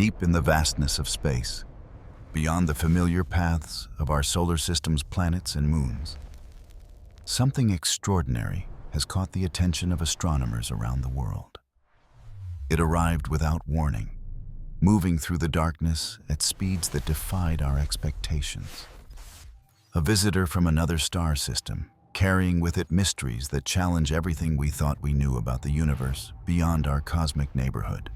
Deep in the vastness of space, beyond the familiar paths of our solar system's planets and moons, something extraordinary has caught the attention of astronomers around the world. It arrived without warning, moving through the darkness at speeds that defied our expectations. A visitor from another star system, carrying with it mysteries that challenge everything we thought we knew about the universe beyond our cosmic neighborhood.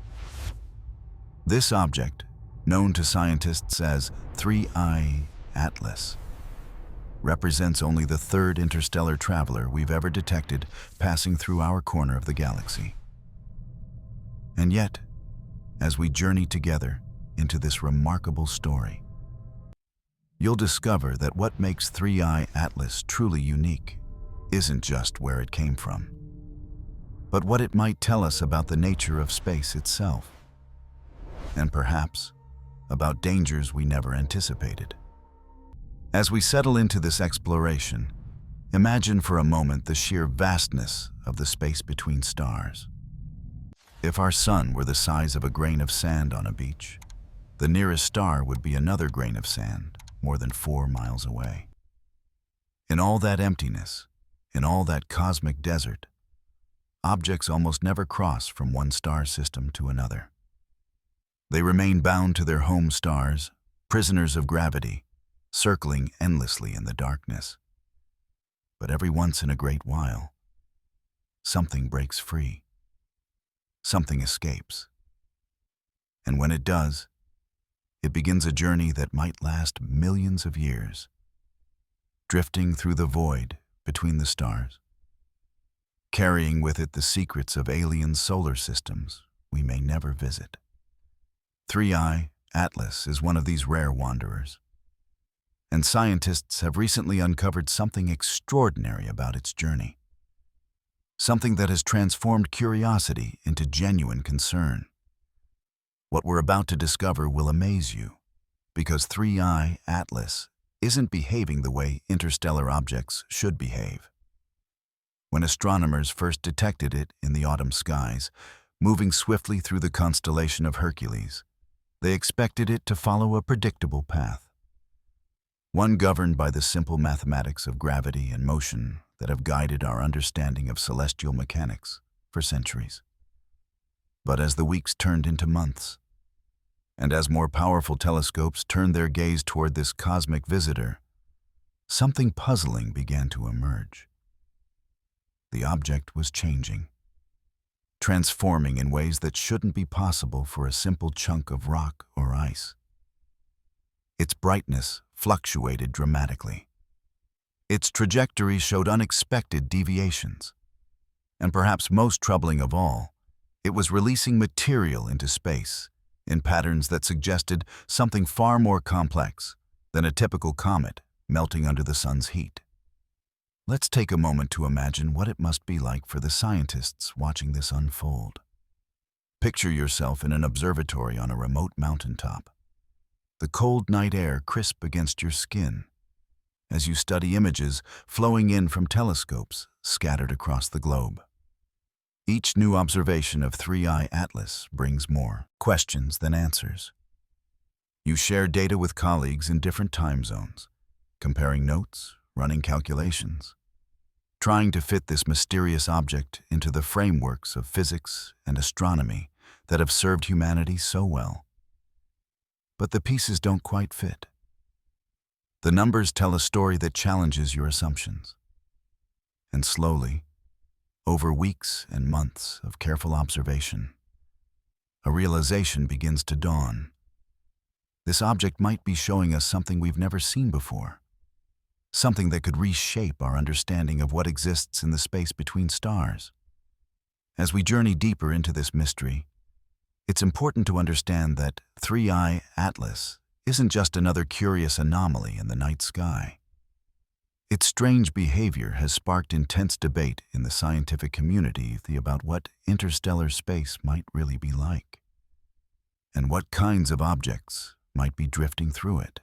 This object, known to scientists as 3I Atlas, represents only the third interstellar traveler we've ever detected passing through our corner of the galaxy. And yet, as we journey together into this remarkable story, you'll discover that what makes 3I Atlas truly unique isn't just where it came from, but what it might tell us about the nature of space itself, and perhaps about dangers we never anticipated. As we settle into this exploration, imagine for a moment the sheer vastness of the space between stars. If our sun were the size of a grain of sand on a beach, the nearest star would be another grain of sand more than 4 miles away. In all that emptiness, in all that cosmic desert, objects almost never cross from one star system to another. They remain bound to their home stars, prisoners of gravity, circling endlessly in the darkness. But every once in a great while, something breaks free. Something escapes. And when it does, it begins a journey that might last millions of years, drifting through the void between the stars, carrying with it the secrets of alien solar systems we may never visit. 3I Atlas is one of these rare wanderers, and scientists have recently uncovered something extraordinary about its journey. Something that has transformed curiosity into genuine concern. What we're about to discover will amaze you, because 3I Atlas isn't behaving the way interstellar objects should behave. When astronomers first detected it in the autumn skies, moving swiftly through the constellation of Hercules, they expected it to follow a predictable path, one governed by the simple mathematics of gravity and motion that have guided our understanding of celestial mechanics for centuries. But as the weeks turned into months, and as more powerful telescopes turned their gaze toward this cosmic visitor, something puzzling began to emerge. The object was changing, transforming in ways that shouldn't be possible for a simple chunk of rock or ice. Its brightness fluctuated dramatically. Its trajectory showed unexpected deviations. And perhaps most troubling of all, it was releasing material into space in patterns that suggested something far more complex than a typical comet melting under the sun's heat. Let's take a moment to imagine what it must be like for the scientists watching this unfold. Picture yourself in an observatory on a remote mountaintop. The cold night air crisp against your skin as you study images flowing in from telescopes scattered across the globe. Each new observation of 3I Atlas brings more questions than answers. You share data with colleagues in different time zones, comparing notes, running calculations, trying to fit this mysterious object into the frameworks of physics and astronomy that have served humanity so well. But the pieces don't quite fit. The numbers tell a story that challenges your assumptions. And slowly, over weeks and months of careful observation, a realization begins to dawn. This object might be showing us something we've never seen before, something that could reshape our understanding of what exists in the space between stars. As we journey deeper into this mystery, it's important to understand that 3I Atlas isn't just another curious anomaly in the night sky. Its strange behavior has sparked intense debate in the scientific community about what interstellar space might really be like, and what kinds of objects might be drifting through it.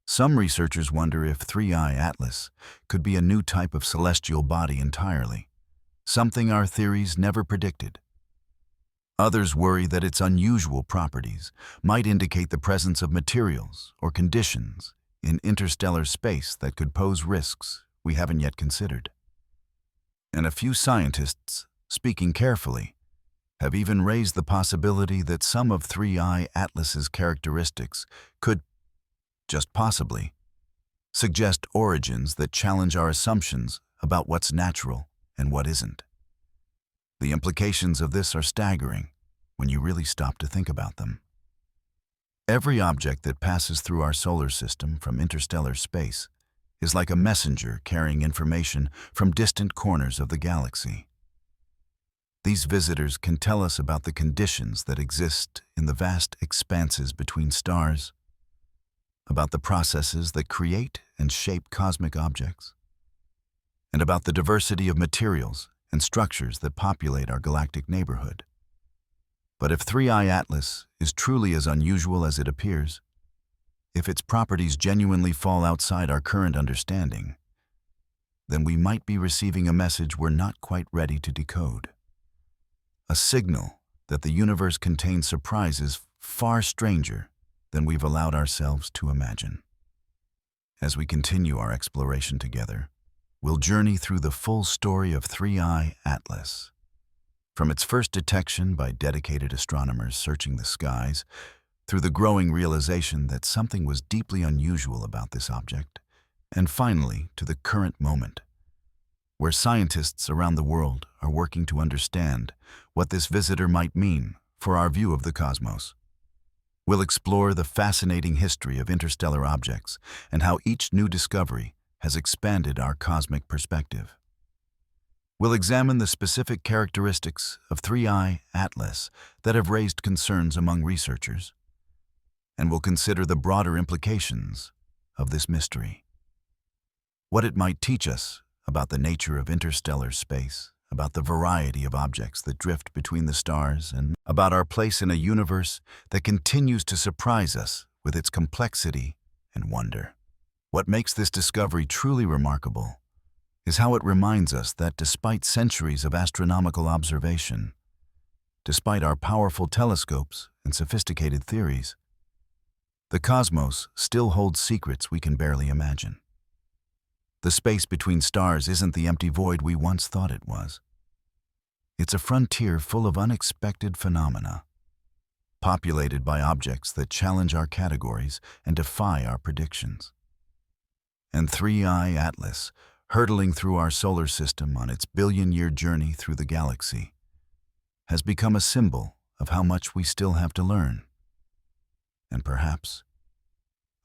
Some researchers wonder if 3I Atlas could be a new type of celestial body entirely, something our theories never predicted. Others worry that its unusual properties might indicate the presence of materials or conditions in interstellar space that could pose risks we haven't yet considered. And a few scientists, speaking carefully, have even raised the possibility that some of 3I Atlas's characteristics could, just possibly, suggest origins that challenge our assumptions about what's natural and what isn't. The implications of this are staggering when you really stop to think about them. Every object that passes through our solar system from interstellar space is like a messenger carrying information from distant corners of the galaxy. These visitors can tell us about the conditions that exist in the vast expanses between stars, about the processes that create and shape cosmic objects, and about the diversity of materials and structures that populate our galactic neighborhood. But if 3I Atlas is truly as unusual as it appears, if its properties genuinely fall outside our current understanding, then we might be receiving a message we're not quite ready to decode. A signal that the universe contains surprises far stranger than we've allowed ourselves to imagine. As we continue our exploration together, we'll journey through the full story of 3I Atlas. From its first detection by dedicated astronomers searching the skies, through the growing realization that something was deeply unusual about this object, and finally to the current moment, where scientists around the world are working to understand what this visitor might mean for our view of the cosmos. We'll explore the fascinating history of interstellar objects and how each new discovery has expanded our cosmic perspective. We'll examine the specific characteristics of 3I Atlas that have raised concerns among researchers, and we'll consider the broader implications of this mystery. What it might teach us about the nature of interstellar space, about the variety of objects that drift between the stars, and about our place in a universe that continues to surprise us with its complexity and wonder. What makes this discovery truly remarkable is how it reminds us that despite centuries of astronomical observation, despite our powerful telescopes and sophisticated theories, the cosmos still holds secrets we can barely imagine. The space between stars isn't the empty void we once thought it was. It's a frontier full of unexpected phenomena, populated by objects that challenge our categories and defy our predictions. And 3I Atlas, hurtling through our solar system on its billion-year journey through the galaxy, has become a symbol of how much we still have to learn. And perhaps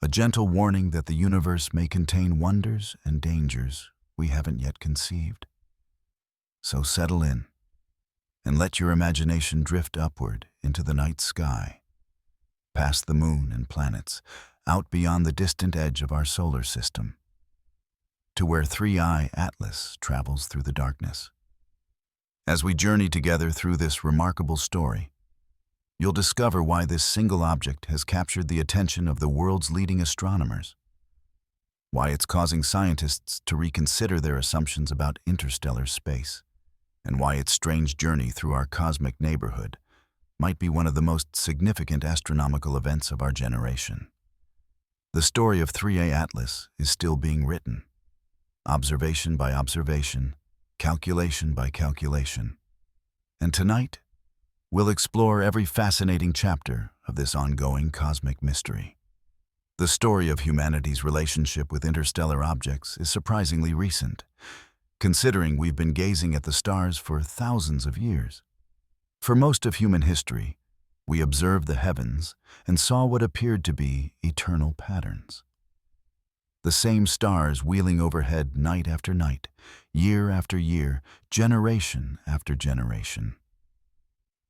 a gentle warning that the universe may contain wonders and dangers we haven't yet conceived. So settle in and let your imagination drift upward into the night sky, past the moon and planets, out beyond the distant edge of our solar system, to where 3I Atlas travels through the darkness. As we journey together through this remarkable story, you'll discover why this single object has captured the attention of the world's leading astronomers, why it's causing scientists to reconsider their assumptions about interstellar space, and why its strange journey through our cosmic neighborhood might be one of the most significant astronomical events of our generation. The story of 3A Atlas is still being written, observation by observation, calculation by calculation. And tonight, we'll explore every fascinating chapter of this ongoing cosmic mystery. The story of humanity's relationship with interstellar objects is surprisingly recent, considering we've been gazing at the stars for thousands of years. For most of human history, we observed the heavens and saw what appeared to be eternal patterns. The same stars wheeling overhead night after night, year after year, generation after generation.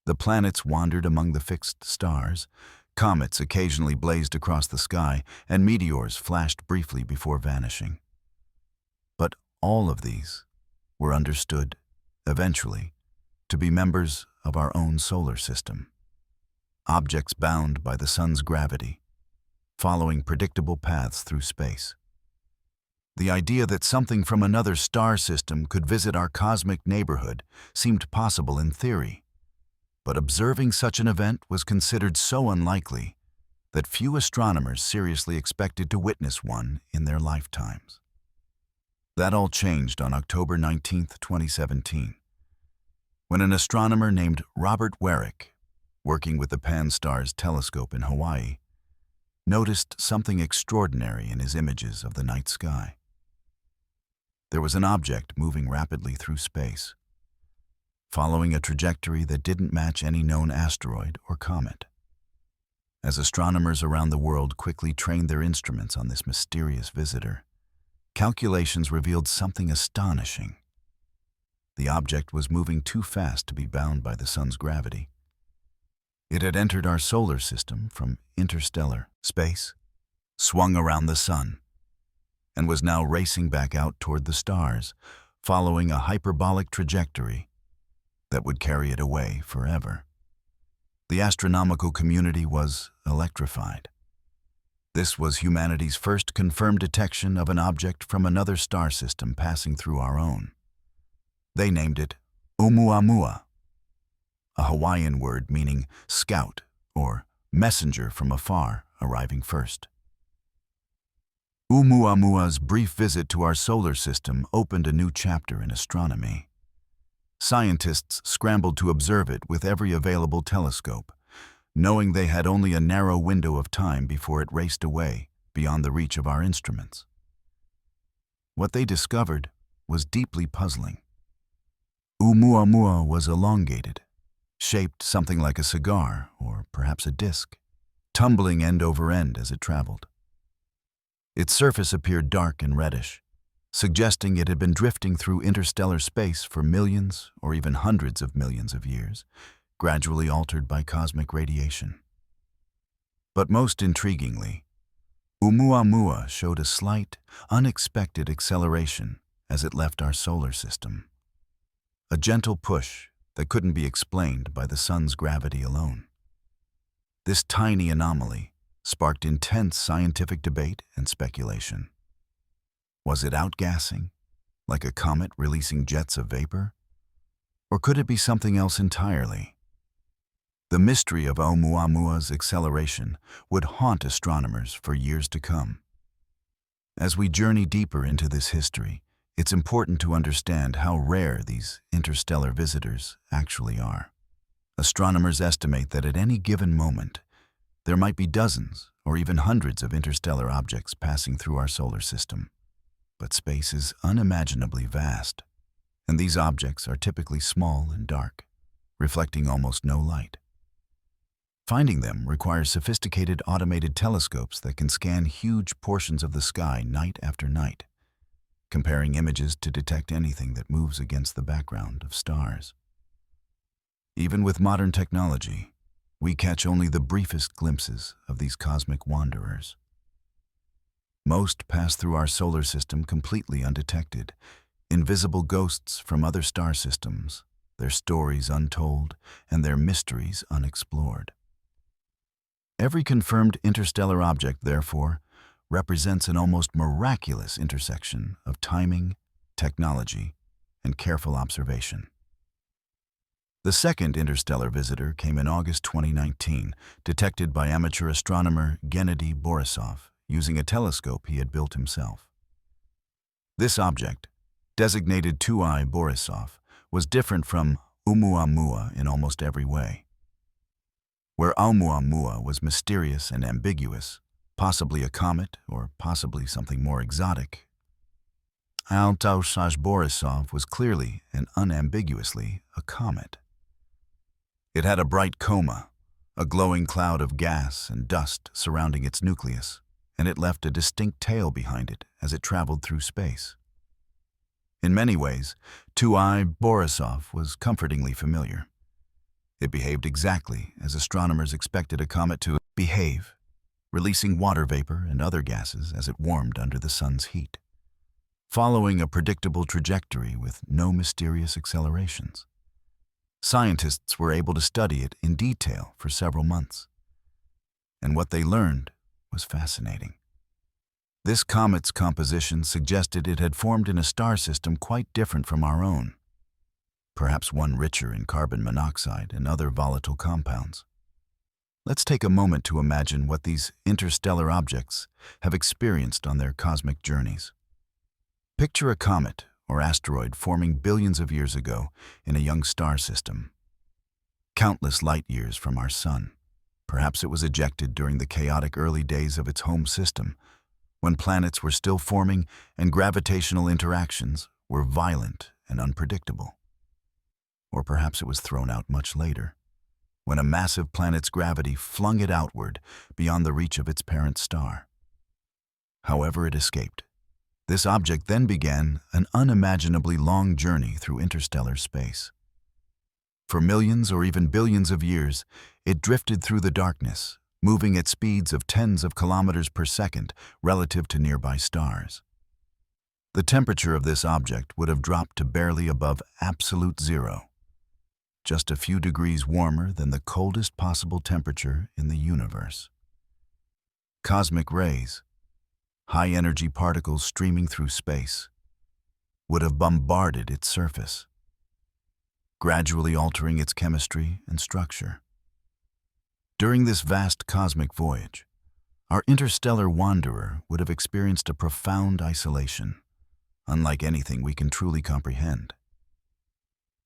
The planets wandered among the fixed stars, comets occasionally blazed across the sky, and meteors flashed briefly before vanishing. But all of these were understood, eventually, to be members of our own solar system. Objects bound by the sun's gravity, following predictable paths through space. The idea that something from another star system could visit our cosmic neighborhood seemed possible in theory, But observing such an event was considered so unlikely that few astronomers seriously expected to witness one in their lifetimes. That all changed on October 19, 2017, when an astronomer named Robert Warwick, working with the Pan-STARRS telescope in Hawaii, noticed something extraordinary in his images of the night sky. There was an object moving rapidly through space, following a trajectory that didn't match any known asteroid or comet. As astronomers around the world quickly trained their instruments on this mysterious visitor, calculations revealed something astonishing. The object was moving too fast to be bound by the sun's gravity. It had entered our solar system from interstellar space, swung around the sun, and was now racing back out toward the stars, following a hyperbolic trajectory that would carry it away forever. The astronomical community was electrified. This was humanity's first confirmed detection of an object from another star system passing through our own. They named it Oumuamua, a Hawaiian word meaning scout or messenger from afar arriving first. Oumuamua's brief visit to our solar system opened a new chapter in astronomy. Scientists scrambled to observe it with every available telescope, knowing they had only a narrow window of time before it raced away beyond the reach of our instruments. What they discovered was deeply puzzling. Oumuamua was elongated, shaped something like a cigar or perhaps a disc, tumbling end over end as it traveled. Its surface appeared dark and reddish, suggesting it had been drifting through interstellar space for millions or even hundreds of millions of years, gradually altered by cosmic radiation. But most intriguingly, Oumuamua showed a slight, unexpected acceleration as it left our solar system. A gentle push that couldn't be explained by the sun's gravity alone. This tiny anomaly sparked intense scientific debate and speculation. Was it outgassing, like a comet releasing jets of vapor? Or could it be something else entirely? The mystery of Oumuamua's acceleration would haunt astronomers for years to come. As we journey deeper into this history, it's important to understand how rare these interstellar visitors actually are. Astronomers estimate that at any given moment, there might be dozens or even hundreds of interstellar objects passing through our solar system. But space is unimaginably vast, and these objects are typically small and dark, reflecting almost no light. Finding them requires sophisticated automated telescopes that can scan huge portions of the sky night after night, comparing images to detect anything that moves against the background of stars. Even with modern technology, we catch only the briefest glimpses of these cosmic wanderers. Most pass through our solar system completely undetected, invisible ghosts from other star systems, their stories untold and their mysteries unexplored. Every confirmed interstellar object, therefore, represents an almost miraculous intersection of timing, technology, and careful observation. The second interstellar visitor came in August 2019, detected by amateur astronomer Gennady Borisov using a telescope he had built himself. This object, designated 2I Borisov, was different from Oumuamua in almost every way. Where Oumuamua was mysterious and ambiguous, possibly a comet or possibly something more exotic, Altausaj Borisov was clearly and unambiguously a comet. It had a bright coma, a glowing cloud of gas and dust surrounding its nucleus, and it left a distinct tail behind it as it traveled through space. In many ways, 2I Borisov was comfortingly familiar. It behaved exactly as astronomers expected a comet to behave, releasing water vapor and other gases as it warmed under the sun's heat, following a predictable trajectory with no mysterious accelerations. Scientists were able to study it in detail for several months, and what they learned was fascinating. This comet's composition suggested it had formed in a star system quite different from our own. perhaps one richer in carbon monoxide and other volatile compounds. Let's take a moment to imagine what these interstellar objects have experienced on their cosmic journeys. Picture a comet or asteroid forming billions of years ago in a young star system, countless light years from our Sun. Perhaps it was ejected during the chaotic early days of its home system, when planets were still forming and gravitational interactions were violent and unpredictable. Or perhaps it was thrown out much later, when a massive planet's gravity flung it outward beyond the reach of its parent star. However it escaped, this object then began an unimaginably long journey through interstellar space. For millions or even billions of years, it drifted through the darkness, moving at speeds of tens of kilometers per second relative to nearby stars. The temperature of this object would have dropped to barely above absolute zero, just a few degrees warmer than the coldest possible temperature in the universe. Cosmic rays, high-energy particles streaming through space, would have bombarded its surface, gradually altering its chemistry and structure. During this vast cosmic voyage, our interstellar wanderer would have experienced a profound isolation, unlike anything we can truly comprehend.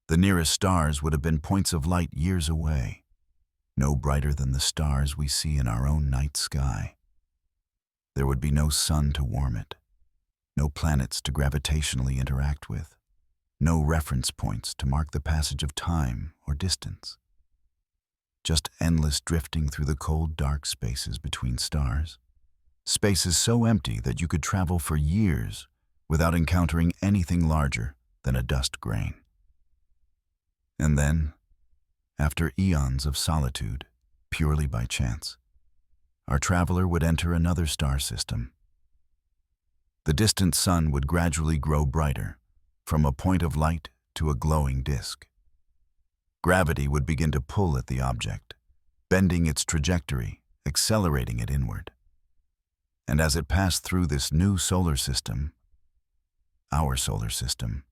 The nearest stars would have been points of light years away, no brighter than the stars we see in our own night sky. There would be no sun to warm it, no planets to gravitationally interact with, no reference points to mark the passage of time or distance. Just endless drifting through the cold, dark spaces between stars, spaces so empty that you could travel for years without encountering anything larger than a dust grain. And then, after eons of solitude, purely by chance, our traveler would enter another star system. The distant sun would gradually grow brighter, from a point of light to a glowing disk. Gravity would begin to pull at the object, bending its trajectory, accelerating it inward. And as it passed through this new solar system, our solar system,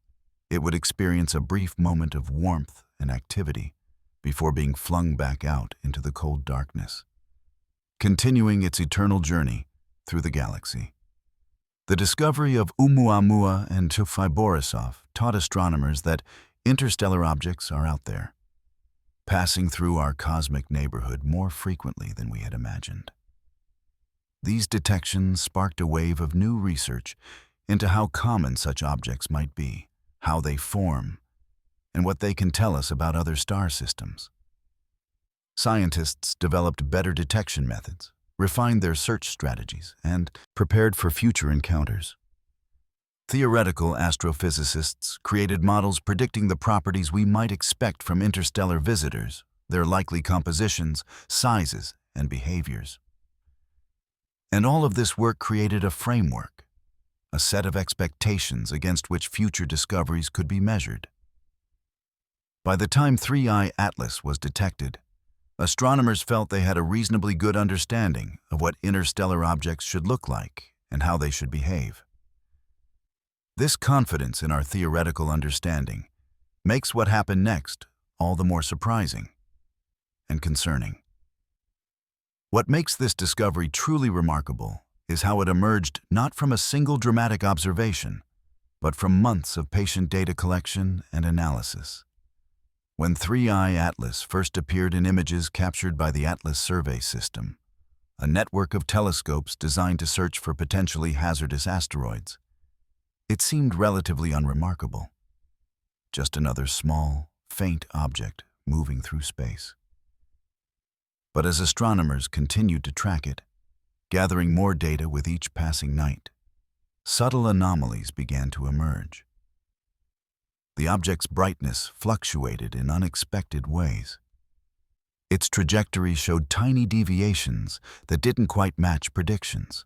it would experience a brief moment of warmth and activity before being flung back out into the cold darkness, continuing its eternal journey through the galaxy. The discovery of Oumuamua and Tufai Borisov taught astronomers that interstellar objects are out there, passing through our cosmic neighborhood more frequently than we had imagined. These detections sparked a wave of new research into how common such objects might be, how they form, and what they can tell us about other star systems. Scientists developed better detection methods, refined their search strategies, and prepared for future encounters. Theoretical astrophysicists created models predicting the properties we might expect from interstellar visitors, their likely compositions, sizes, and behaviors. And all of this work created a framework, a set of expectations against which future discoveries could be measured. By the time 3I Atlas was detected, astronomers felt they had a reasonably good understanding of what interstellar objects should look like and how they should behave. This confidence in our theoretical understanding makes what happened next all the more surprising and concerning. What makes this discovery truly remarkable is how it emerged not from a single dramatic observation, but from months of patient data collection and analysis. When 3I Atlas first appeared in images captured by the Atlas Survey System, a network of telescopes designed to search for potentially hazardous asteroids, it seemed relatively unremarkable. Just another small, faint object moving through space. But as astronomers continued to track it, gathering more data with each passing night, subtle anomalies began to emerge. The object's brightness fluctuated in unexpected ways. Its trajectory showed tiny deviations that didn't quite match predictions.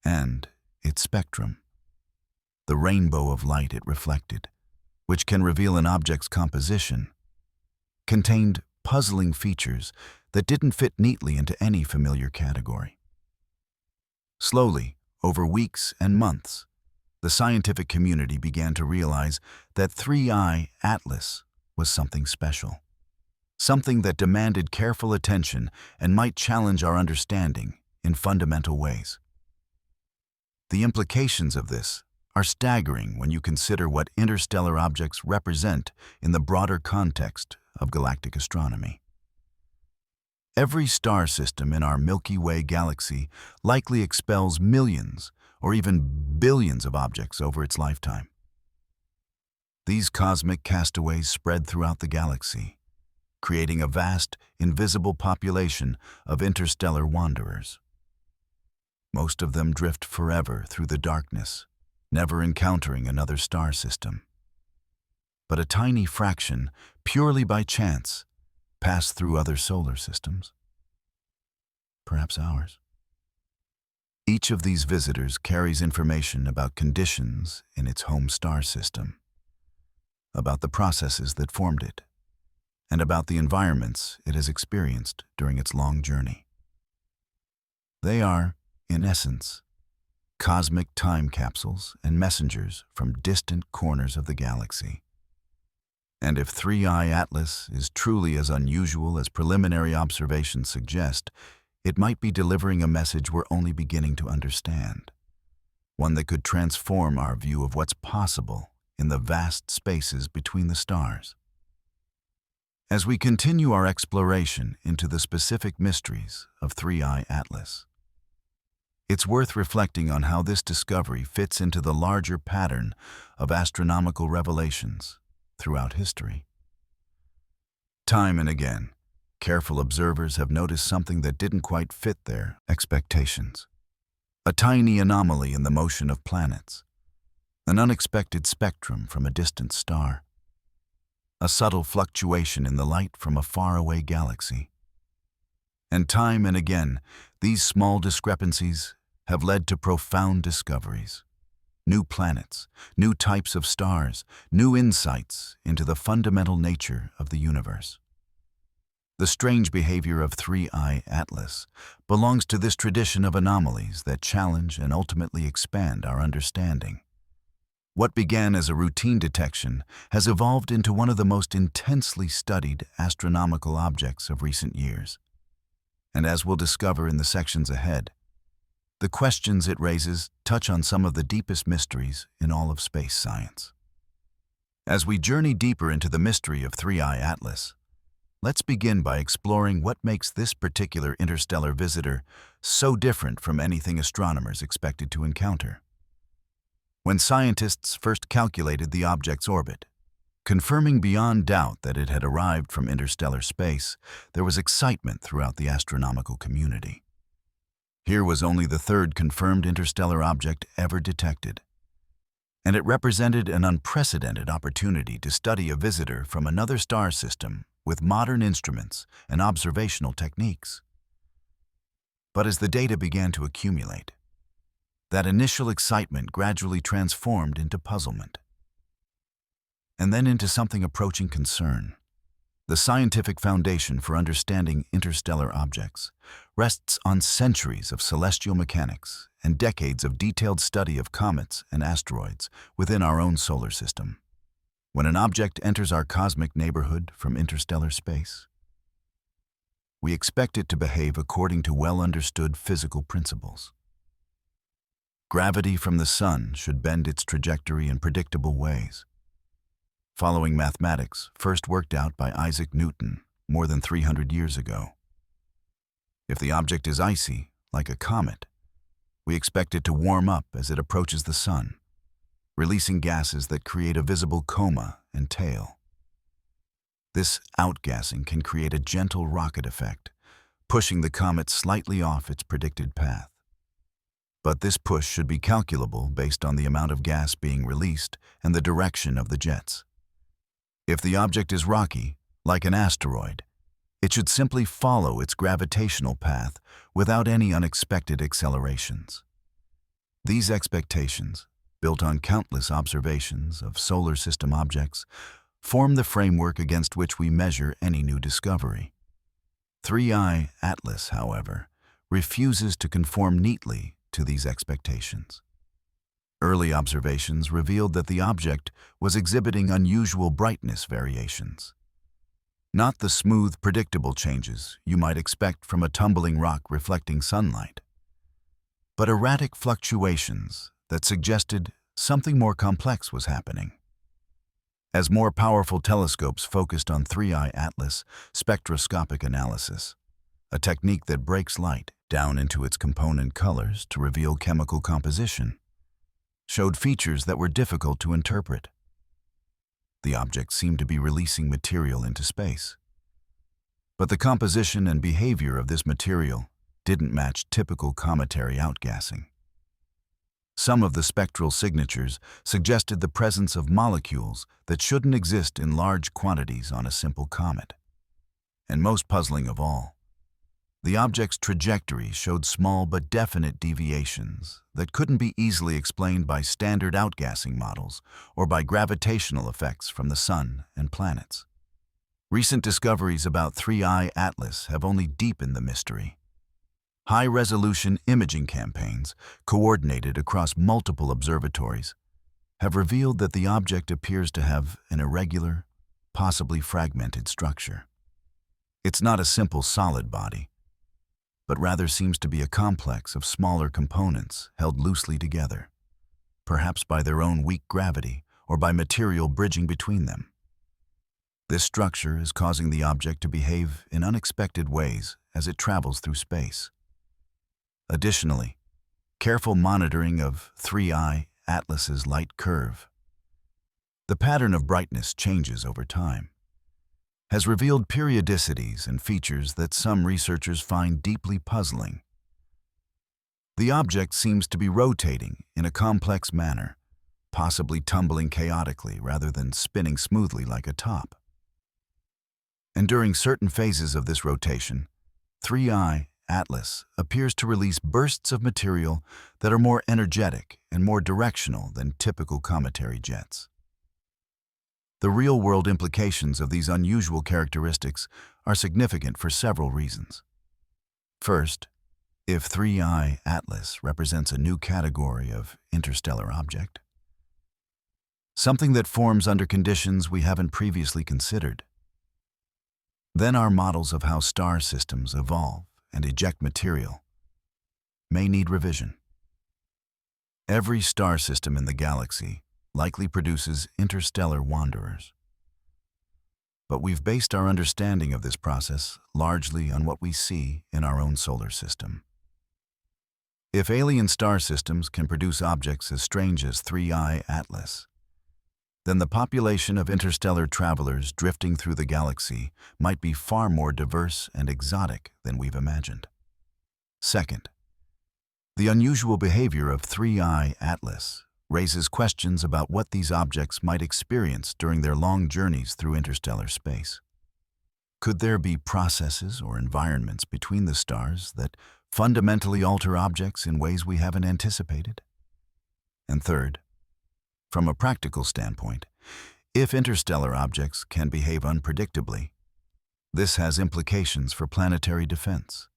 And its spectrum, the rainbow of light it reflected, which can reveal an object's composition, contained puzzling features that didn't fit neatly into any familiar category. Slowly, over weeks and months, the scientific community began to realize that 3I Atlas was something special. Something that demanded careful attention and might challenge our understanding in fundamental ways. The implications of this are staggering when you consider what interstellar objects represent in the broader context of galactic astronomy. Every star system in our Milky Way galaxy likely expels millions or even billions of objects over its lifetime. These cosmic castaways spread throughout the galaxy, creating a vast, invisible population of interstellar wanderers. Most of them drift forever through the darkness, never encountering another star system. But a tiny fraction, purely by chance, pass through other solar systems. Perhaps ours. Each of these visitors carries information about conditions in its home star system, about the processes that formed it, and about the environments it has experienced during its long journey. They are, in essence, cosmic time capsules and messengers from distant corners of the galaxy. And if 3I Atlas is truly as unusual as preliminary observations suggest, it might be delivering a message we're only beginning to understand, one that could transform our view of what's possible in the vast spaces between the stars. As we continue our exploration into the specific mysteries of 3I Atlas, it's worth reflecting on how this discovery fits into the larger pattern of astronomical revelations throughout history. Time and again, careful observers have noticed something that didn't quite fit their expectations. A tiny anomaly in the motion of planets, an unexpected spectrum from a distant star, a subtle fluctuation in the light from a faraway galaxy. And time and again, these small discrepancies have led to profound discoveries. New planets, new types of stars, new insights into the fundamental nature of the universe. The strange behavior of 3I Atlas belongs to this tradition of anomalies that challenge and ultimately expand our understanding. What began as a routine detection has evolved into one of the most intensely studied astronomical objects of recent years. And as we'll discover in the sections ahead, the questions it raises touch on some of the deepest mysteries in all of space science. As we journey deeper into the mystery of 3I Atlas, let's begin by exploring what makes this particular interstellar visitor so different from anything astronomers expected to encounter. When scientists first calculated the object's orbit, confirming beyond doubt that it had arrived from interstellar space, there was excitement throughout the astronomical community. Here was only the third confirmed interstellar object ever detected, and it represented an unprecedented opportunity to study a visitor from another star system with modern instruments and observational techniques. But as the data began to accumulate, that initial excitement gradually transformed into puzzlement, and then into something approaching concern. The scientific foundation for understanding interstellar objects rests on centuries of celestial mechanics and decades of detailed study of comets and asteroids within our own solar system. When an object enters our cosmic neighborhood from interstellar space, we expect it to behave according to well-understood physical principles. Gravity from the sun should bend its trajectory in predictable ways, following mathematics first worked out by Isaac Newton more than 300 years ago. If the object is icy, like a comet, we expect it to warm up as it approaches the sun, releasing gases that create a visible coma and tail. This outgassing can create a gentle rocket effect, pushing the comet slightly off its predicted path. But this push should be calculable based on the amount of gas being released and the direction of the jets. If the object is rocky, like an asteroid, it should simply follow its gravitational path without any unexpected accelerations. These expectations, built on countless observations of solar system objects, form the framework against which we measure any new discovery. 3I Atlas, however, refuses to conform neatly to these expectations. Early observations revealed that the object was exhibiting unusual brightness variations. Not the smooth, predictable changes you might expect from a tumbling rock reflecting sunlight, but erratic fluctuations that suggested something more complex was happening. As more powerful telescopes focused on 3I Atlas spectroscopic analysis, a technique that breaks light down into its component colors to reveal chemical composition, showed features that were difficult to interpret. The object seemed to be releasing material into space. But the composition and behavior of this material didn't match typical cometary outgassing. Some of the spectral signatures suggested the presence of molecules that shouldn't exist in large quantities on a simple comet. And most puzzling of all, the object's trajectory showed small but definite deviations that couldn't be easily explained by standard outgassing models or by gravitational effects from the sun and planets. Recent discoveries about 3I Atlas have only deepened the mystery. High-resolution imaging campaigns, coordinated across multiple observatories, have revealed that the object appears to have an irregular, possibly fragmented structure. It's not a simple solid body, but rather seems to be a complex of smaller components held loosely together, perhaps by their own weak gravity or by material bridging between them. This structure is causing the object to behave in unexpected ways as it travels through space. Additionally, careful monitoring of 3I Atlas's light curve, the pattern of brightness changes over time, has revealed periodicities and features that some researchers find deeply puzzling. The object seems to be rotating in a complex manner, possibly tumbling chaotically rather than spinning smoothly like a top. And during certain phases of this rotation, 3I Atlas appears to release bursts of material that are more energetic and more directional than typical cometary jets. The real-world implications of these unusual characteristics are significant for several reasons. First, if 3I Atlas represents a new category of interstellar object, something that forms under conditions we haven't previously considered, then our models of how star systems evolve and eject material may need revision. Every star system in the galaxy likely produces interstellar wanderers. But we've based our understanding of this process largely on what we see in our own solar system. If alien star systems can produce objects as strange as 3I Atlas, then the population of interstellar travelers drifting through the galaxy might be far more diverse and exotic than we've imagined. Second, the unusual behavior of 3I Atlas raises questions about what these objects might experience during their long journeys through interstellar space. Could there be processes or environments between the stars that fundamentally alter objects in ways we haven't anticipated? And third, from a practical standpoint, if interstellar objects can behave unpredictably, this has implications for planetary defense.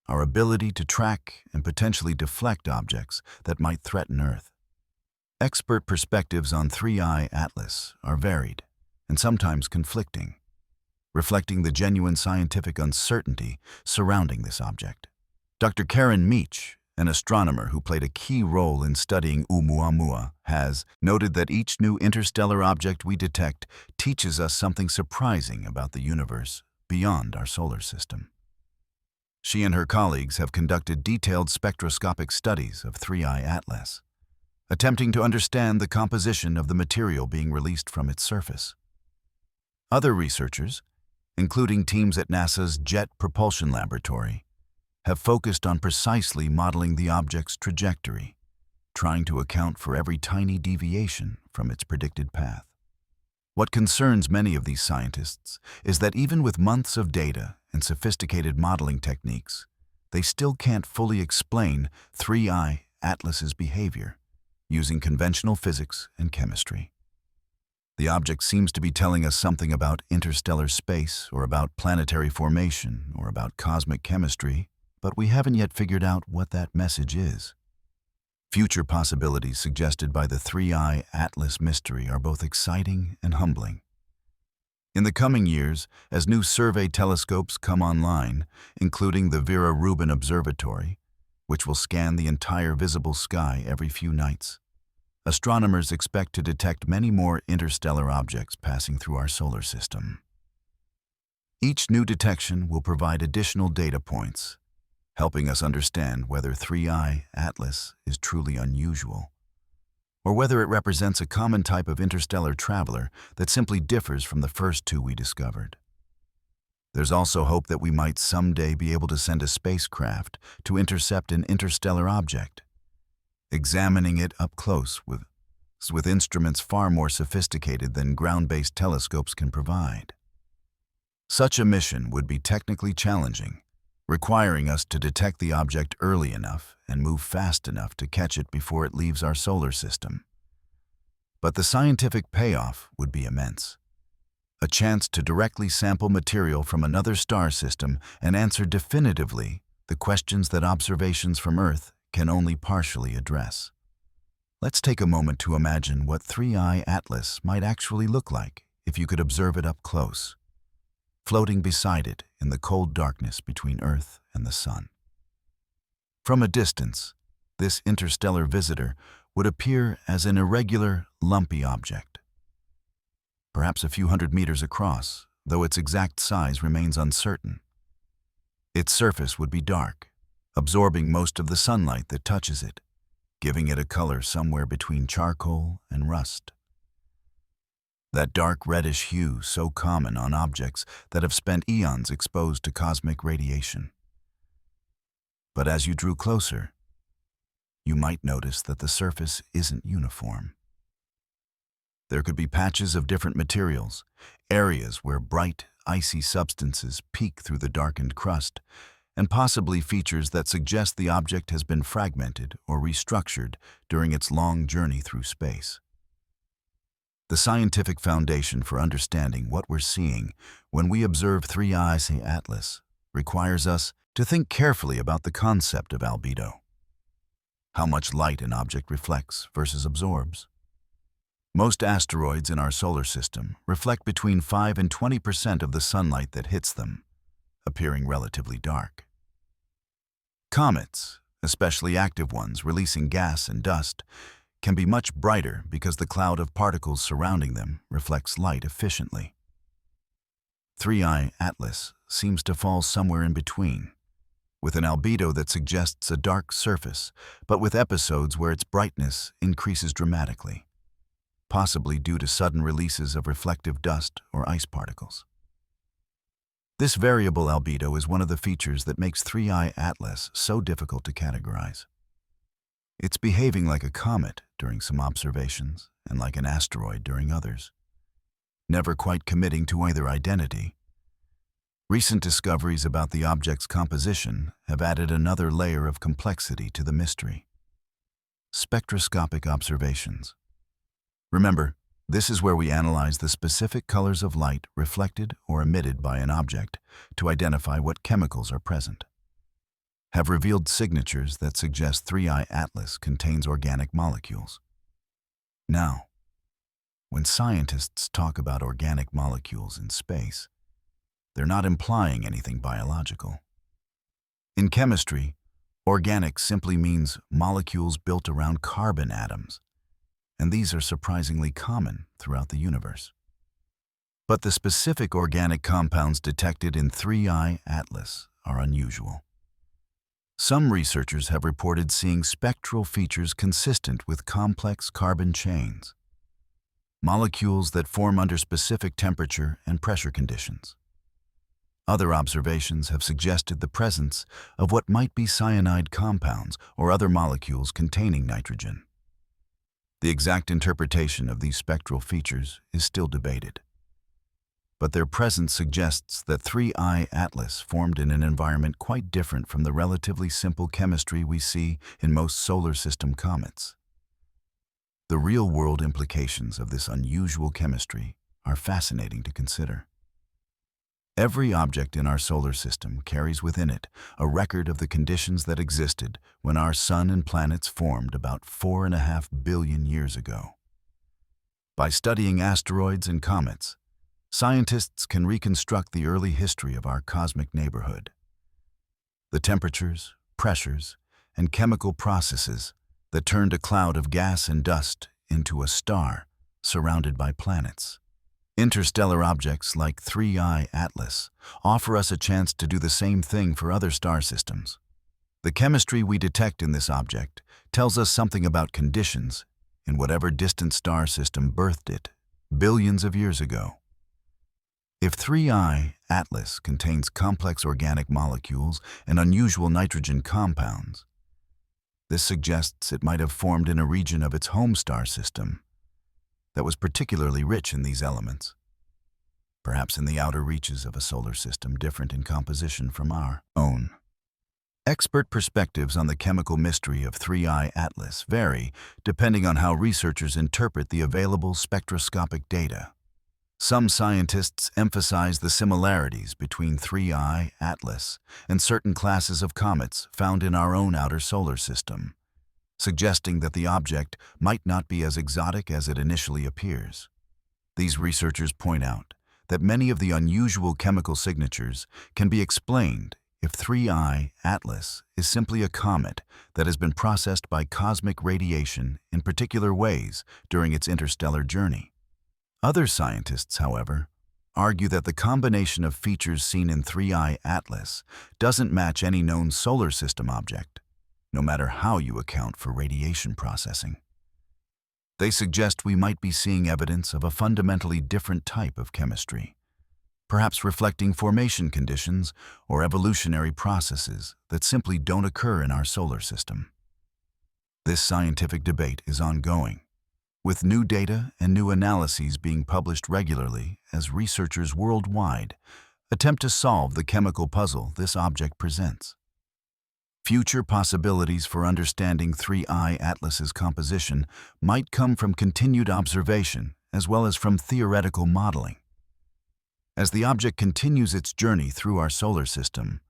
Our ability to track and potentially deflect objects that might threaten Earth. Expert perspectives on 3I Atlas are varied and sometimes conflicting, reflecting the genuine scientific uncertainty surrounding this object. Dr. Karen Meach, an astronomer who played a key role in studying Oumuamua, has noted that each new interstellar object we detect teaches us something surprising about the universe beyond our solar system. She and her colleagues have conducted detailed spectroscopic studies of 3I Atlas, attempting to understand the composition of the material being released from its surface. Other researchers, including teams at NASA's Jet Propulsion Laboratory, have focused on precisely modeling the object's trajectory, trying to account for every tiny deviation from its predicted path. What concerns many of these scientists is that even with months of data and sophisticated modeling techniques, they still can't fully explain 3I Atlas's behavior using conventional physics and chemistry. The object seems to be telling us something about interstellar space or about planetary formation or about cosmic chemistry, but we haven't yet figured out what that message is. Future possibilities suggested by the 3I Atlas mystery are both exciting and humbling. In the coming years, as new survey telescopes come online, including the Vera Rubin Observatory, which will scan the entire visible sky every few nights, astronomers expect to detect many more interstellar objects passing through our solar system. Each new detection will provide additional data points, helping us understand whether 3I Atlas is truly unusual, or whether it represents a common type of interstellar traveler that simply differs from the first two we discovered. There's also hope that we might someday be able to send a spacecraft to intercept an interstellar object, examining it up close with instruments far more sophisticated than ground-based telescopes can provide. Such a mission would be technically challenging, requiring us to detect the object early enough and move fast enough to catch it before it leaves our solar system. But the scientific payoff would be immense. A chance to directly sample material from another star system and answer definitively the questions that observations from Earth can only partially address. Let's take a moment to imagine what 3I Atlas might actually look like if you could observe it up close, floating beside it in the cold darkness between Earth and the Sun. From a distance, this interstellar visitor would appear as an irregular, lumpy object, perhaps a few hundred meters across, though its exact size remains uncertain. Its surface would be dark, absorbing most of the sunlight that touches it, giving it a color somewhere between charcoal and rust. That dark reddish hue so common on objects that have spent eons exposed to cosmic radiation. But as you drew closer, you might notice that the surface isn't uniform. There could be patches of different materials, areas where bright, icy substances peek through the darkened crust, and possibly features that suggest the object has been fragmented or restructured during its long journey through space. The scientific foundation for understanding what we're seeing when we observe 3I Atlas requires us to think carefully about the concept of albedo. How much light an object reflects versus absorbs. Most asteroids in our solar system reflect between 5 and 20% of the sunlight that hits them, appearing relatively dark. Comets, especially active ones releasing gas and dust, can be much brighter because the cloud of particles surrounding them reflects light efficiently. 3I Atlas seems to fall somewhere in between, with an albedo that suggests a dark surface, but with episodes where its brightness increases dramatically, possibly due to sudden releases of reflective dust or ice particles. This variable albedo is one of the features that makes 3I Atlas so difficult to categorize. It's behaving like a comet during some observations and like an asteroid during others, never quite committing to either identity. Recent discoveries about the object's composition have added another layer of complexity to the mystery. Spectroscopic observations. Remember, this is where we analyze the specific colors of light reflected or emitted by an object to identify what chemicals are present, have revealed signatures that suggest 3I Atlas contains organic molecules. Now, when scientists talk about organic molecules in space, they're not implying anything biological. In chemistry, organic simply means molecules built around carbon atoms, and these are surprisingly common throughout the universe. But the specific organic compounds detected in 3I Atlas are unusual. Some researchers have reported seeing spectral features consistent with complex carbon chains, molecules that form under specific temperature and pressure conditions. Other observations have suggested the presence of what might be cyanide compounds or other molecules containing nitrogen. The exact interpretation of these spectral features is still debated, but their presence suggests that 3I Atlas formed in an environment quite different from the relatively simple chemistry we see in most solar system comets. The real-world implications of this unusual chemistry are fascinating to consider. Every object in our solar system carries within it a record of the conditions that existed when our sun and planets formed about 4.5 billion years ago. By studying asteroids and comets, scientists can reconstruct the early history of our cosmic neighborhood. The temperatures, pressures, and chemical processes that turned a cloud of gas and dust into a star surrounded by planets. Interstellar objects like 3I Atlas offer us a chance to do the same thing for other star systems. The chemistry we detect in this object tells us something about conditions in whatever distant star system birthed it billions of years ago. If 3I Atlas contains complex organic molecules and unusual nitrogen compounds, this suggests it might have formed in a region of its home star system that was particularly rich in these elements, perhaps in the outer reaches of a solar system different in composition from our own. Expert perspectives on the chemical mystery of 3I Atlas vary depending on how researchers interpret the available spectroscopic data. Some scientists emphasize the similarities between 3I Atlas and certain classes of comets found in our own outer solar system, suggesting that the object might not be as exotic as it initially appears. These researchers point out that many of the unusual chemical signatures can be explained if 3I Atlas is simply a comet that has been processed by cosmic radiation in particular ways during its interstellar journey. Other scientists, however, argue that the combination of features seen in 3I Atlas doesn't match any known solar system object, no matter how you account for radiation processing. They suggest we might be seeing evidence of a fundamentally different type of chemistry, perhaps reflecting formation conditions or evolutionary processes that simply don't occur in our solar system. This scientific debate is ongoing, with new data and new analyses being published regularly as researchers worldwide attempt to solve the chemical puzzle this object presents. Future possibilities for understanding 3I Atlas's composition might come from continued observation as well as from theoretical modeling. As the object continues its journey through our solar system,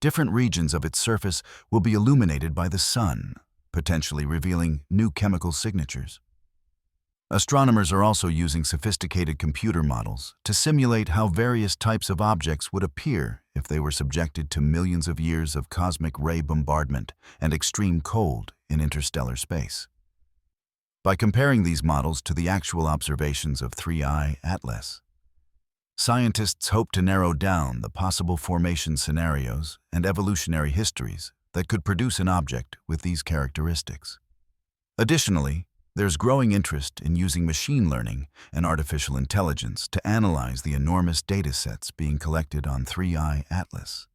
different regions of its surface will be illuminated by the sun, potentially revealing new chemical signatures. Astronomers are also using sophisticated computer models to simulate how various types of objects would appear if they were subjected to millions of years of cosmic ray bombardment and extreme cold in interstellar space. By comparing these models to the actual observations of 3I Atlas, scientists hope to narrow down the possible formation scenarios and evolutionary histories that could produce an object with these characteristics. Additionally, there's growing interest in using machine learning and artificial intelligence to analyze the enormous data sets being collected on 3I Atlas,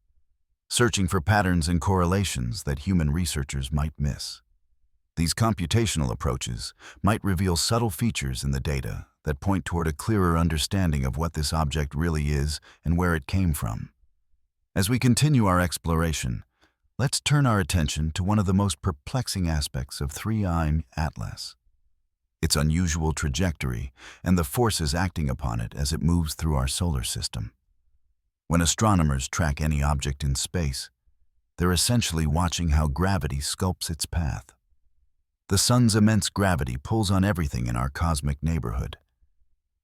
searching for patterns and correlations that human researchers might miss. These computational approaches might reveal subtle features in the data that point toward a clearer understanding of what this object really is and where it came from. As we continue our exploration, let's turn our attention to one of the most perplexing aspects of 3I Atlas: its unusual trajectory and the forces acting upon it as it moves through our solar system. When astronomers track any object in space, they're essentially watching how gravity sculpts its path. The sun's immense gravity pulls on everything in our cosmic neighborhood,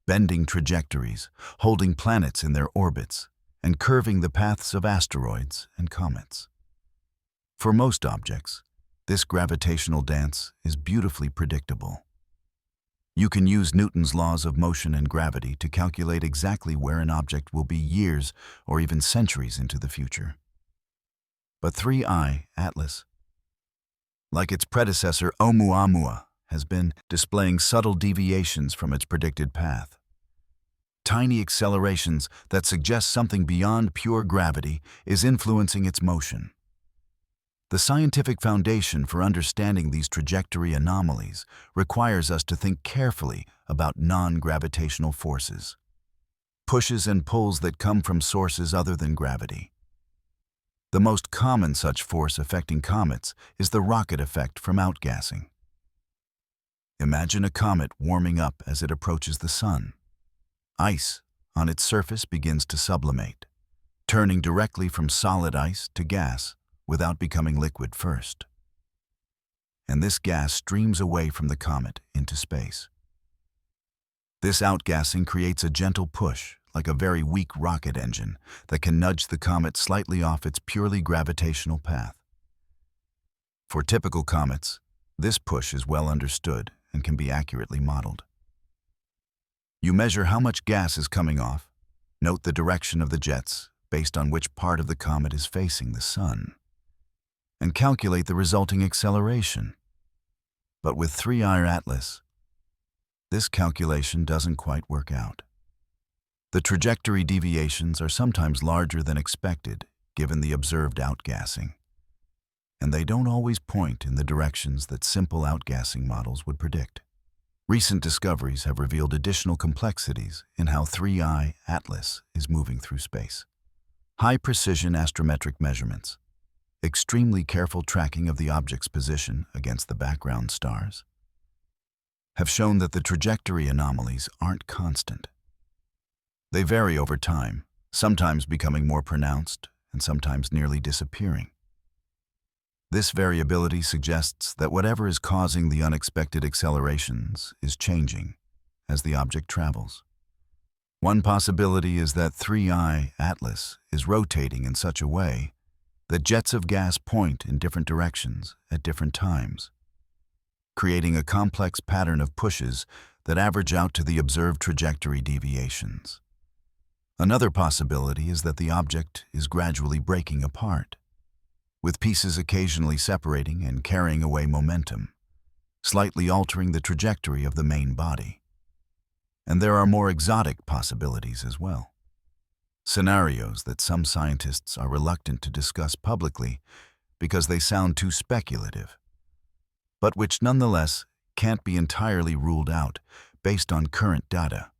bending trajectories, holding planets in their orbits, and curving the paths of asteroids and comets. For most objects, this gravitational dance is beautifully predictable. You can use Newton's laws of motion and gravity to calculate exactly where an object will be years or even centuries into the future. But 3I Atlas, like its predecessor Oumuamua, has been displaying subtle deviations from its predicted path. Tiny accelerations that suggest something beyond pure gravity is influencing its motion. The scientific foundation for understanding these trajectory anomalies requires us to think carefully about non-gravitational forces, pushes and pulls that come from sources other than gravity. The most common such force affecting comets is the rocket effect from outgassing. Imagine a comet warming up as it approaches the sun. Ice, on its surface begins to sublimate, turning directly from solid ice to gas without becoming liquid first. And this gas streams away from the comet into space. This outgassing creates a gentle push, like a very weak rocket engine, that can nudge the comet slightly off its purely gravitational path. For typical comets, this push is well understood and can be accurately modeled. You measure how much gas is coming off, note the direction of the jets based on which part of the comet is facing the sun, and calculate the resulting acceleration. But with 3I Atlas, this calculation doesn't quite work out. The trajectory deviations are sometimes larger than expected given the observed outgassing, and they don't always point in the directions that simple outgassing models would predict. Recent discoveries have revealed additional complexities in how 3I Atlas is moving through space. High-precision astrometric measurements, extremely careful tracking of the object's position against the background stars, have shown that the trajectory anomalies aren't constant. They vary over time, sometimes becoming more pronounced and sometimes nearly disappearing. This variability suggests that whatever is causing the unexpected accelerations is changing as the object travels. One possibility is that 3I Atlas is rotating in such a way that jets of gas point in different directions at different times, creating a complex pattern of pushes that average out to the observed trajectory deviations. Another possibility is that the object is gradually breaking apart, with pieces occasionally separating and carrying away momentum, slightly altering the trajectory of the main body. And there are more exotic possibilities as well. Scenarios that some scientists are reluctant to discuss publicly because they sound too speculative, but which nonetheless can't be entirely ruled out based on current data.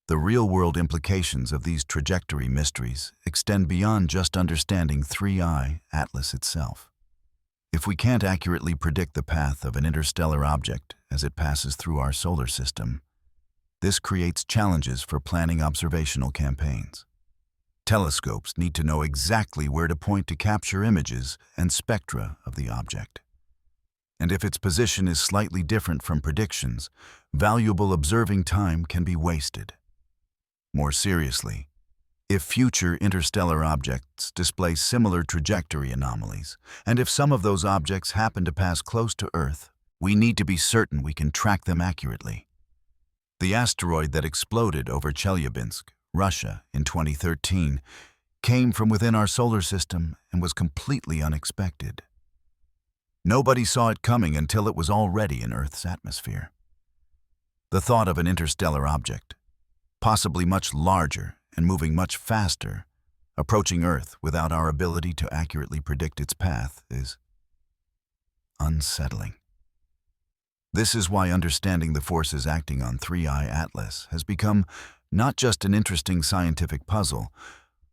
The real-world implications of these trajectory mysteries extend beyond just understanding 3I Atlas itself. If we can't accurately predict the path of an interstellar object as it passes through our solar system, this creates challenges for planning observational campaigns. Telescopes need to know exactly where to point to capture images and spectra of the object. And if its position is slightly different from predictions, valuable observing time can be wasted. More seriously, if future interstellar objects display similar trajectory anomalies, and if some of those objects happen to pass close to Earth, we need to be certain we can track them accurately. The asteroid that exploded over Chelyabinsk, Russia, in 2013 came from within our solar system and was completely unexpected. Nobody saw it coming until it was already in Earth's atmosphere. The thought of an interstellar object, possibly much larger and moving much faster, approaching Earth without our ability to accurately predict its path is unsettling. This is why understanding the forces acting on 3I Atlas has become not just an interesting scientific puzzle,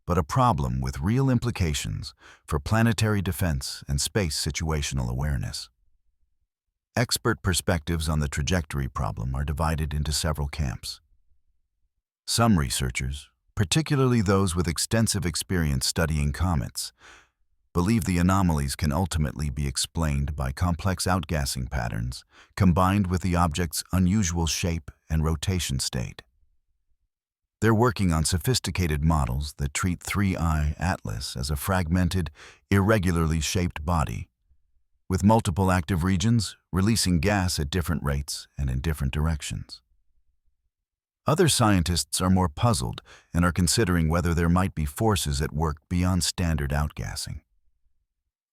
but a problem with real implications for planetary defense and space situational awareness. Expert perspectives on the trajectory problem are divided into several camps. Some researchers, particularly those with extensive experience studying comets, believe the anomalies can ultimately be explained by complex outgassing patterns combined with the object's unusual shape and rotation state. They're working on sophisticated models that treat 3I Atlas as a fragmented, irregularly shaped body, with multiple active regions releasing gas at different rates and in different directions. Other scientists are more puzzled and are considering whether there might be forces at work beyond standard outgassing.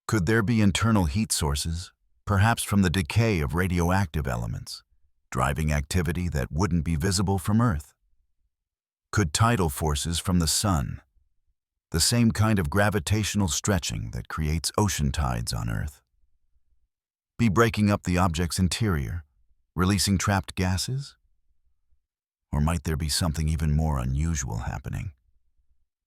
Could there be internal heat sources, perhaps from the decay of radioactive elements, driving activity that wouldn't be visible from Earth? Could tidal forces from the sun, the same kind of gravitational stretching that creates ocean tides on Earth, be breaking up the object's interior, releasing trapped gases? Or might there be something even more unusual happening?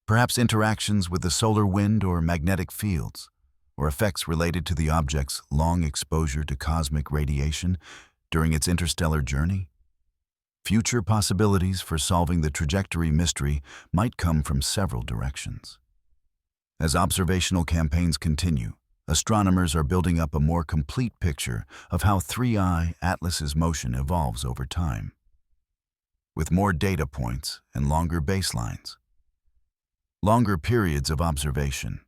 Perhaps interactions with the solar wind or magnetic fields, or effects related to the object's long exposure to cosmic radiation during its interstellar journey? Future possibilities for solving the trajectory mystery might come from several directions. As observational campaigns continue, astronomers are building up a more complete picture of how 3I Atlas's motion evolves over time. With more data points and longer baselines, longer periods of observation,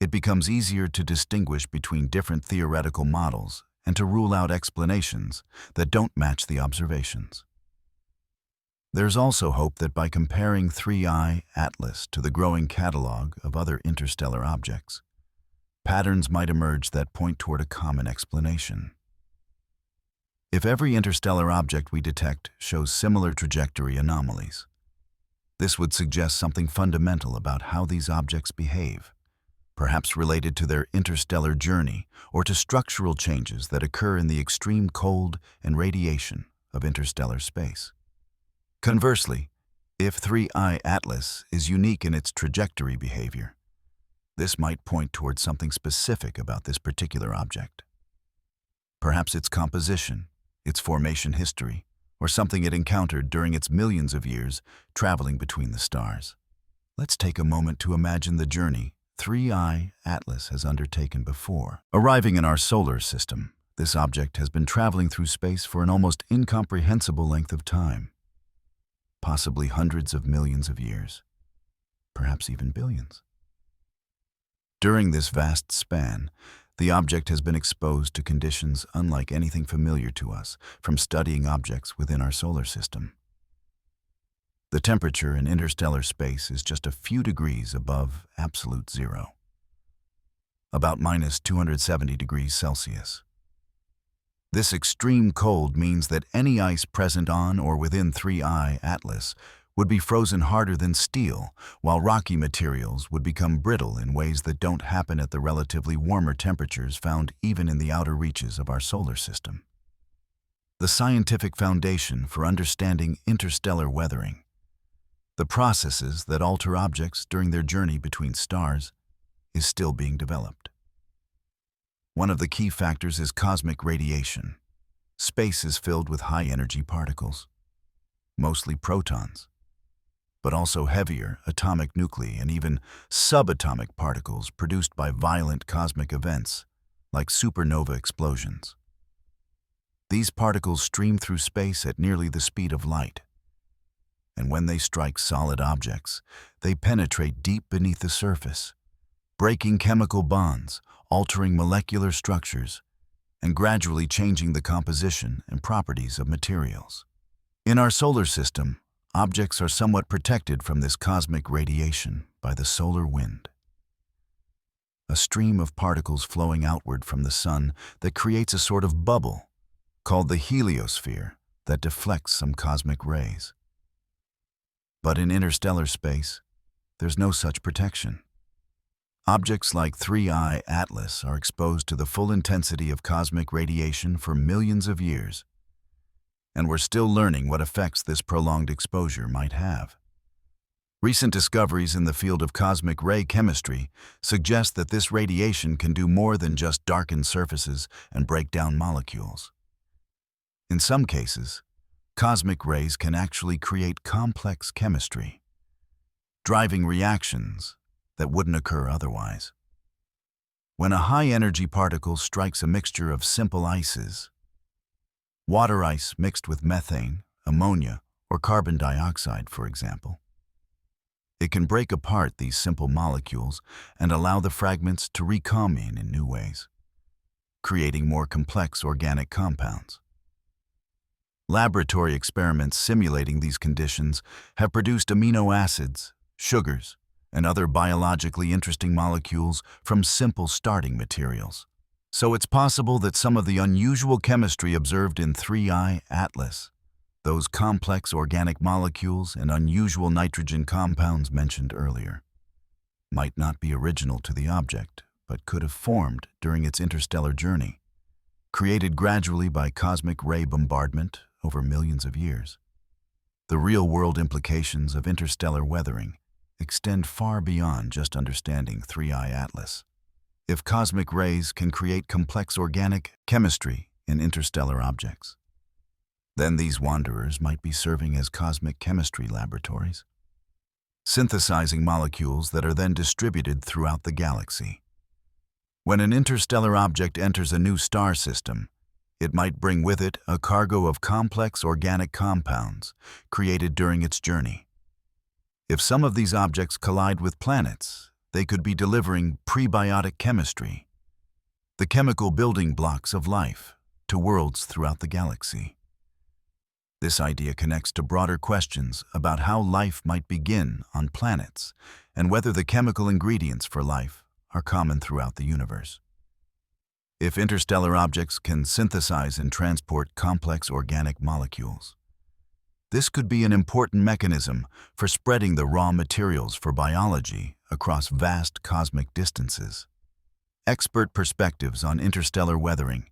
it becomes easier to distinguish between different theoretical models and to rule out explanations that don't match the observations. There's also hope that by comparing 3I Atlas to the growing catalog of other interstellar objects, patterns might emerge that point toward a common explanation. If every interstellar object we detect shows similar trajectory anomalies, this would suggest something fundamental about how these objects behave, perhaps related to their interstellar journey or to structural changes that occur in the extreme cold and radiation of interstellar space. Conversely, if 3I Atlas is unique in its trajectory behavior, this might point towards something specific about this particular object. Perhaps its composition, its formation history, or something it encountered during its millions of years traveling between the stars. Let's take a moment to imagine the journey 3I Atlas has undertaken before. Arriving in our solar system, this object has been traveling through space for an almost incomprehensible length of time. Possibly hundreds of millions of years, perhaps even billions. During this vast span, the object has been exposed to conditions unlike anything familiar to us from studying objects within our solar system. The temperature in interstellar space is just a few degrees above absolute zero, about minus 270 degrees Celsius. This extreme cold means that any ice present on or within 3I Atlas would be frozen harder than steel, while rocky materials would become brittle in ways that don't happen at the relatively warmer temperatures found even in the outer reaches of our solar system. The scientific foundation for understanding interstellar weathering, the processes that alter objects during their journey between stars, is still being developed. One of the key factors is cosmic radiation. Space is filled with high-energy particles, mostly protons, but also heavier atomic nuclei and even subatomic particles produced by violent cosmic events, like supernova explosions. These particles stream through space at nearly the speed of light, and when they strike solid objects, they penetrate deep beneath the surface, breaking chemical bonds, altering molecular structures, and gradually changing the composition and properties of materials. In our solar system, objects are somewhat protected from this cosmic radiation by the solar wind, a stream of particles flowing outward from the sun that creates a sort of bubble called the heliosphere that deflects some cosmic rays. But in interstellar space, there's no such protection. Objects like 3I Atlas are exposed to the full intensity of cosmic radiation for millions of years, and we're still learning what effects this prolonged exposure might have. Recent discoveries in the field of cosmic ray chemistry suggest that this radiation can do more than just darken surfaces and break down molecules. In some cases, cosmic rays can actually create complex chemistry, driving reactions that wouldn't occur otherwise. When a high-energy particle strikes a mixture of simple ices, water ice mixed with methane, ammonia, or carbon dioxide, for example, it can break apart these simple molecules and allow the fragments to recombine in new ways, creating more complex organic compounds. Laboratory experiments simulating these conditions have produced amino acids, sugars, and other biologically interesting molecules from simple starting materials. So it's possible that some of the unusual chemistry observed in 3I Atlas, those complex organic molecules and unusual nitrogen compounds mentioned earlier, might not be original to the object, but could have formed during its interstellar journey, created gradually by cosmic ray bombardment over millions of years. The real-world implications of interstellar weathering extend far beyond just understanding 3I Atlas. If cosmic rays can create complex organic chemistry in interstellar objects, Then these wanderers might be serving as cosmic chemistry laboratories, synthesizing molecules that are then distributed throughout the galaxy. When an interstellar object enters a new star system, it might bring with it a cargo of complex organic compounds created during its journey. If some of these objects collide with planets, they could be delivering prebiotic chemistry, the chemical building blocks of life, to worlds throughout the galaxy. This idea connects to broader questions about how life might begin on planets and whether the chemical ingredients for life are common throughout the universe. If interstellar objects can synthesize and transport complex organic molecules, this could be an important mechanism for spreading the raw materials for biology across vast cosmic distances. Expert perspectives on interstellar weathering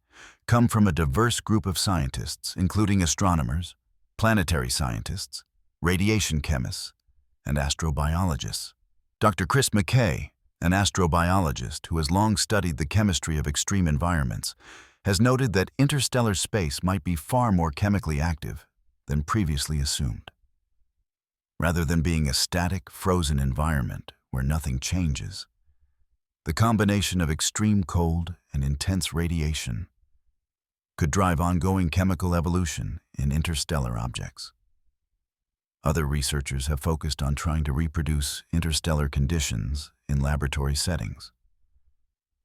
come from a diverse group of scientists, including astronomers, planetary scientists, radiation chemists, and astrobiologists. Dr. Chris McKay, an astrobiologist who has long studied the chemistry of extreme environments, has noted that interstellar space might be far more chemically active than previously assumed. Rather than being a static, frozen environment where nothing changes, the combination of extreme cold and intense radiation could drive ongoing chemical evolution in interstellar objects. Other researchers have focused on trying to reproduce interstellar conditions in laboratory settings,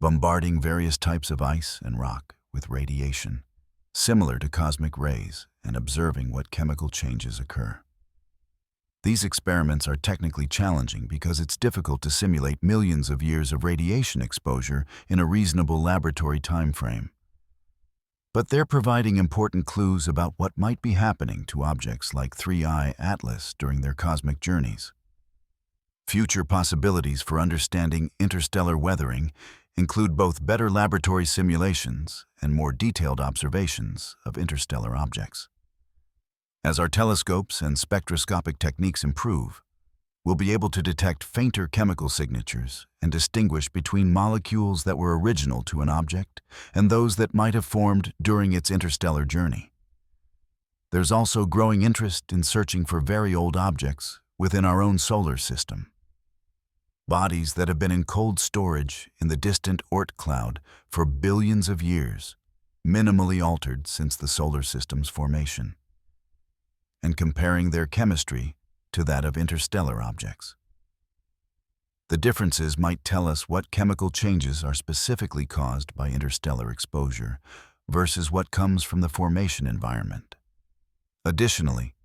bombarding various types of ice and rock with radiation, similar to cosmic rays, and observing what chemical changes occur. These experiments are technically challenging because it's difficult to simulate millions of years of radiation exposure in a reasonable laboratory time frame. But they're providing important clues about what might be happening to objects like 3I Atlas during their cosmic journeys. Future possibilities for understanding interstellar weathering include both better laboratory simulations and more detailed observations of interstellar objects. As our telescopes and spectroscopic techniques improve, we'll be able to detect fainter chemical signatures and distinguish between molecules that were original to an object and those that might have formed during its interstellar journey. There's also growing interest in searching for very old objects within our own solar system. Bodies that have been in cold storage in the distant Oort cloud for billions of years, minimally altered since the solar system's formation, and comparing their chemistry to that of interstellar objects. The differences might tell us what chemical changes are specifically caused by interstellar exposure versus what comes from the formation environment. Additionally,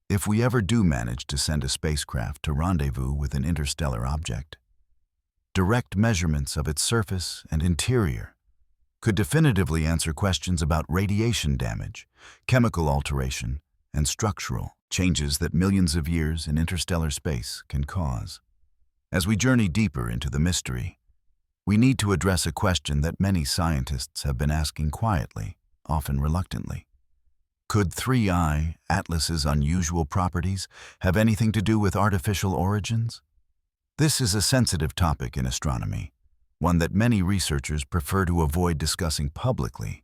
if we ever do manage to send a spacecraft to rendezvous with an interstellar object, direct measurements of its surface and interior could definitively answer questions about radiation damage, chemical alteration, and structural changes that millions of years in interstellar space can cause. As we journey deeper into the mystery, we need to address a question that many scientists have been asking quietly, often reluctantly. Could 3I Atlas's unusual properties have anything to do with artificial origins? This is a sensitive topic in astronomy, one that many researchers prefer to avoid discussing publicly,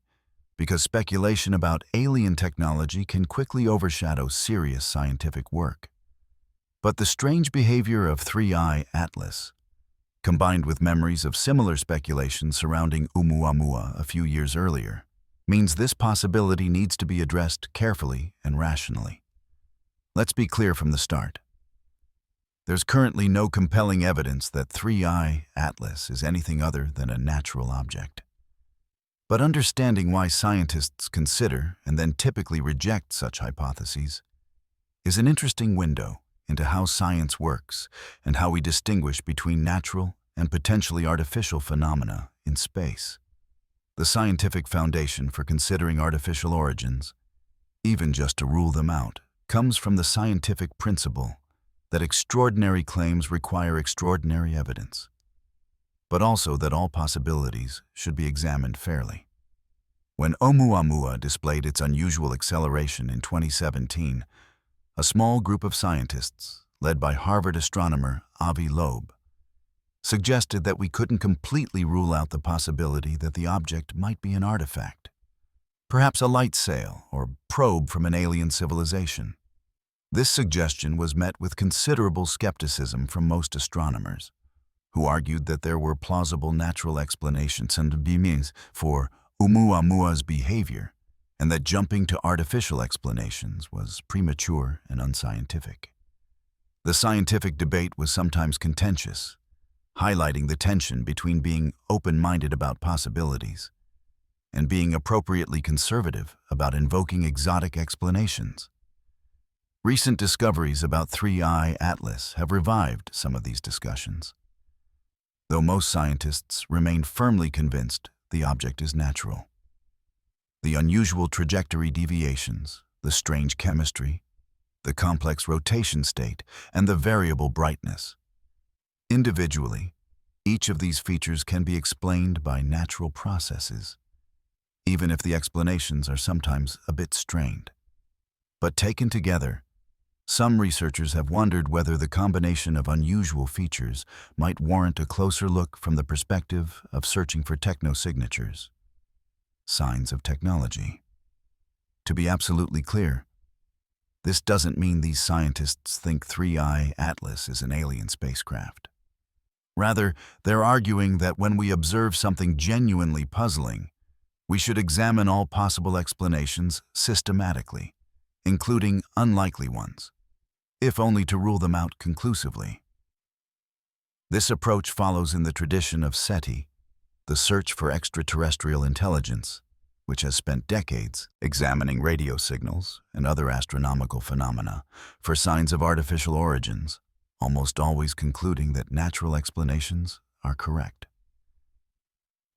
because speculation about alien technology can quickly overshadow serious scientific work. But the strange behavior of 3I Atlas, combined with memories of similar speculation surrounding Oumuamua a few years earlier, means this possibility needs to be addressed carefully and rationally. Let's be clear from the start. There's currently no compelling evidence that 3I Atlas is anything other than a natural object. But understanding why scientists consider and then typically reject such hypotheses is an interesting window into how science works and how we distinguish between natural and potentially artificial phenomena in space. The scientific foundation for considering artificial origins, even just to rule them out, comes from the scientific principle that extraordinary claims require extraordinary evidence, but also that all possibilities should be examined fairly. When Oumuamua displayed its unusual acceleration in 2017, a small group of scientists, led by Harvard astronomer Avi Loeb, suggested that we couldn't completely rule out the possibility that the object might be an artifact, perhaps a light sail or probe from an alien civilization. This suggestion was met with considerable skepticism from most astronomers, who argued that there were plausible natural explanations and meanings for Oumuamua's behavior, and that jumping to artificial explanations was premature and unscientific. The scientific debate was sometimes contentious, highlighting the tension between being open-minded about possibilities and being appropriately conservative about invoking exotic explanations. Recent discoveries about 3I Atlas have revived some of these discussions, though most scientists remain firmly convinced the object is natural. The unusual trajectory deviations, the strange chemistry, the complex rotation state, and the variable brightness. Individually, each of these features can be explained by natural processes, even if the explanations are sometimes a bit strained. But taken together, some researchers have wondered whether the combination of unusual features might warrant a closer look from the perspective of searching for technosignatures, signs of technology. To be absolutely clear, this doesn't mean these scientists think 3I Atlas is an alien spacecraft. Rather, they're arguing that when we observe something genuinely puzzling, we should examine all possible explanations systematically, including unlikely ones, if only to rule them out conclusively. This approach follows in the tradition of SETI, the search for extraterrestrial intelligence, which has spent decades examining radio signals and other astronomical phenomena for signs of artificial origins, almost always concluding that natural explanations are correct.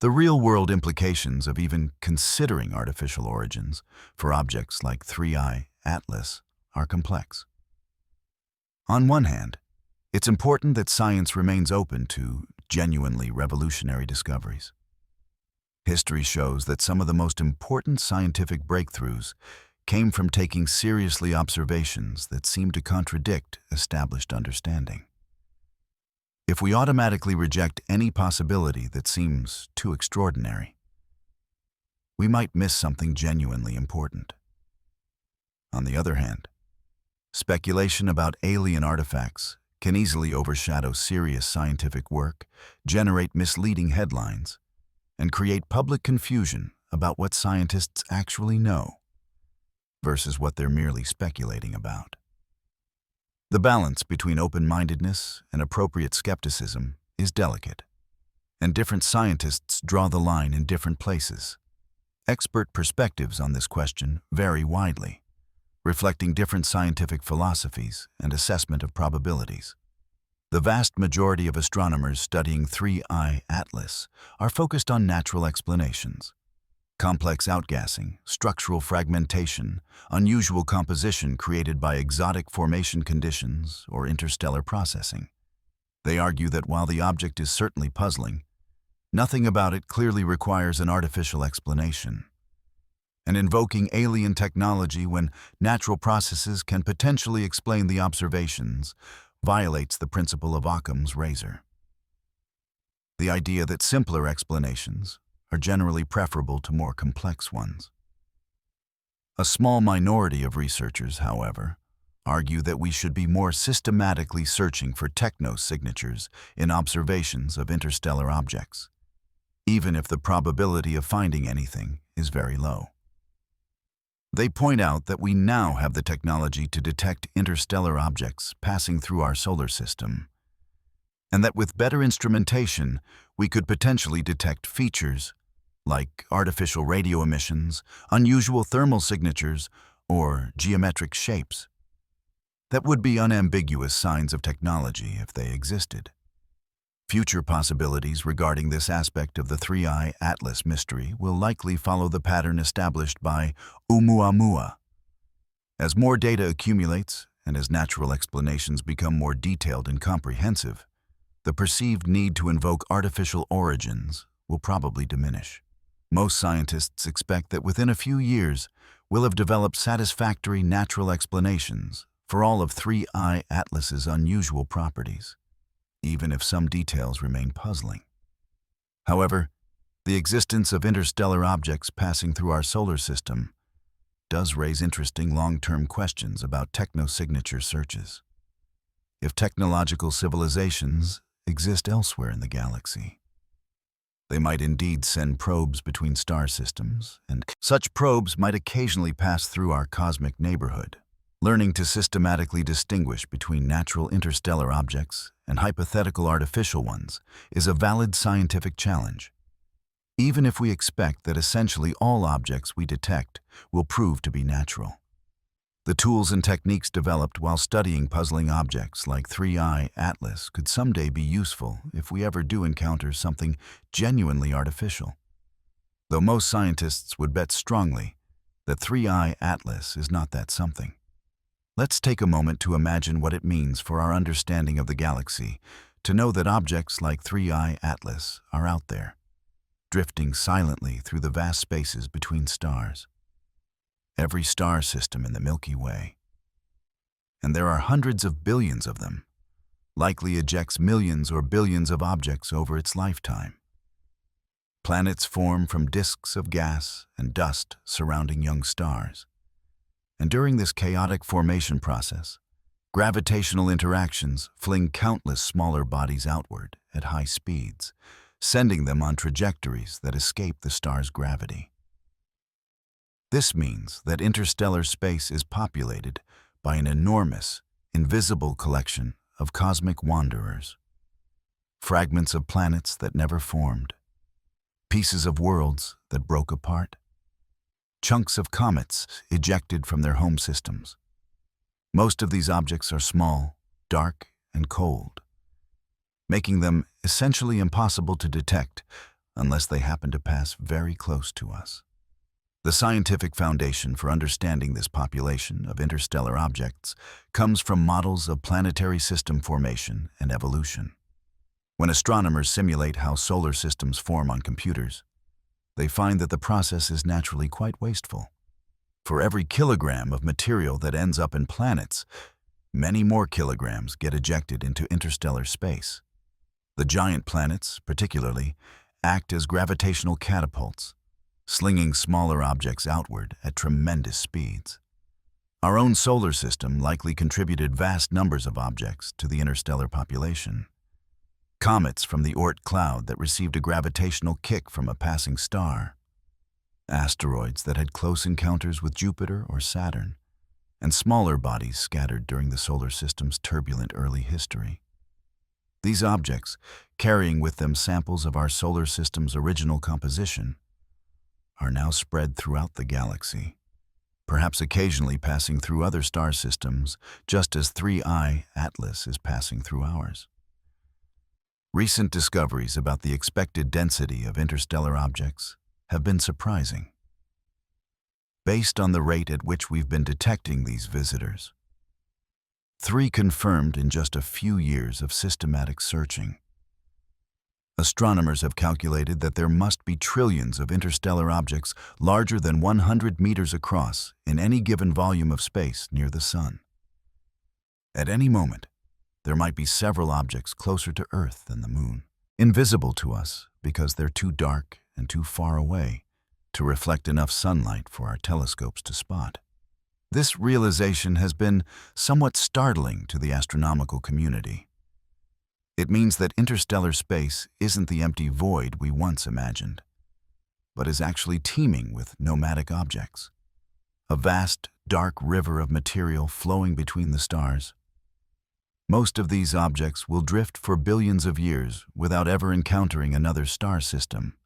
The real-world implications of even considering artificial origins for objects like 3I Atlas are complex. On one hand, it's important that science remains open to genuinely revolutionary discoveries. History shows that some of the most important scientific breakthroughs came from taking seriously observations that seem to contradict established understanding. If we automatically reject any possibility that seems too extraordinary, we might miss something genuinely important. On the other hand, speculation about alien artifacts can easily overshadow serious scientific work, generate misleading headlines, and create public confusion about what scientists actually know versus what they're merely speculating about. The balance between open-mindedness and appropriate skepticism is delicate, and different scientists draw the line in different places. Expert perspectives on this question vary widely, reflecting different scientific philosophies and assessment of probabilities. The vast majority of astronomers studying 3I Atlas are focused on natural explanations. Complex outgassing, structural fragmentation, unusual composition created by exotic formation conditions or interstellar processing. They argue that while the object is certainly puzzling, nothing about it clearly requires an artificial explanation. And invoking alien technology when natural processes can potentially explain the observations violates the principle of Occam's razor. The idea that simpler explanations are generally preferable to more complex ones. A small minority of researchers, however, argue that we should be more systematically searching for technosignatures in observations of interstellar objects, even if the probability of finding anything is very low. They point out that we now have the technology to detect interstellar objects passing through our solar system, and that with better instrumentation, we could potentially detect features like artificial radio emissions, unusual thermal signatures, or geometric shapes that would be unambiguous signs of technology if they existed. Future possibilities regarding this aspect of the 3I Atlas mystery will likely follow the pattern established by Oumuamua. As more data accumulates and as natural explanations become more detailed and comprehensive, the perceived need to invoke artificial origins will probably diminish. Most scientists expect that within a few years, we'll have developed satisfactory natural explanations for all of 3I Atlas's unusual properties, even if some details remain puzzling. However, The existence of interstellar objects passing through our solar system does raise interesting long-term questions about technosignature searches. If technological civilizations exist elsewhere in the galaxy, they might indeed send probes between star systems, and such probes might occasionally pass through our cosmic neighborhood. Learning to systematically distinguish between natural interstellar objects and hypothetical artificial ones is a valid scientific challenge, even if we expect that essentially all objects we detect will prove to be natural. The tools and techniques developed while studying puzzling objects like 3I Atlas could someday be useful if we ever do encounter something genuinely artificial. Though most scientists would bet strongly that 3I Atlas is not that something. Let's take a moment to imagine what it means for our understanding of the galaxy to know that objects like 3I Atlas are out there, drifting silently through the vast spaces between stars. Every star system in the Milky Way, and there are hundreds of billions of them, likely ejects millions or billions of objects over its lifetime. Planets form from disks of gas and dust surrounding young stars. And during this chaotic formation process, gravitational interactions fling countless smaller bodies outward at high speeds, sending them on trajectories that escape the star's gravity. This means that interstellar space is populated by an enormous, invisible collection of cosmic wanderers, fragments of planets that never formed, pieces of worlds that broke apart, chunks of comets ejected from their home systems. Most of these objects are small, dark, and cold, making them essentially impossible to detect unless they happen to pass very close to us. The scientific foundation for understanding this population of interstellar objects comes from models of planetary system formation and evolution. When astronomers simulate how solar systems form on computers, they find that the process is naturally quite wasteful. For every kilogram of material that ends up in planets, many more kilograms get ejected into interstellar space. The giant planets, particularly, act as gravitational catapults, slinging smaller objects outward at tremendous speeds. Our own solar system likely contributed vast numbers of objects to the interstellar population. Comets from the Oort cloud that received a gravitational kick from a passing star, asteroids that had close encounters with Jupiter or Saturn, and smaller bodies scattered during the solar system's turbulent early history. These objects, carrying with them samples of our solar system's original composition, are now spread throughout the galaxy, perhaps occasionally passing through other star systems, just as 3I Atlas is passing through ours. Recent discoveries about the expected density of interstellar objects have been surprising. Based on the rate at which we've been detecting these visitors, 3 confirmed in just a few years of systematic searching. Astronomers have calculated that there must be trillions of interstellar objects larger than 100 meters across in any given volume of space near the Sun. At any moment, there might be several objects closer to Earth than the Moon, invisible to us because they're too dark and too far away to reflect enough sunlight for our telescopes to spot. This realization has been somewhat startling to the astronomical community. It means that interstellar space isn't the empty void we once imagined, but is actually teeming with nomadic objects, a vast, dark river of material flowing between the stars. Most of these objects will drift for billions of years without ever encountering another star system,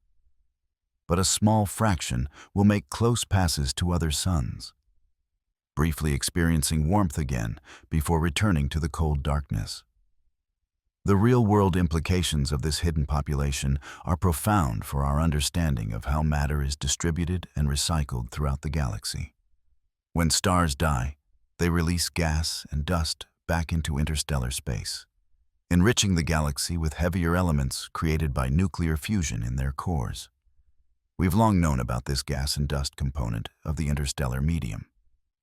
but a small fraction will make close passes to other suns, briefly experiencing warmth again before returning to the cold darkness. The real-world implications of this hidden population are profound for our understanding of how matter is distributed and recycled throughout the galaxy. When stars die, they release gas and dust back into interstellar space, enriching the galaxy with heavier elements created by nuclear fusion in their cores. We've long known about this gas and dust component of the interstellar medium.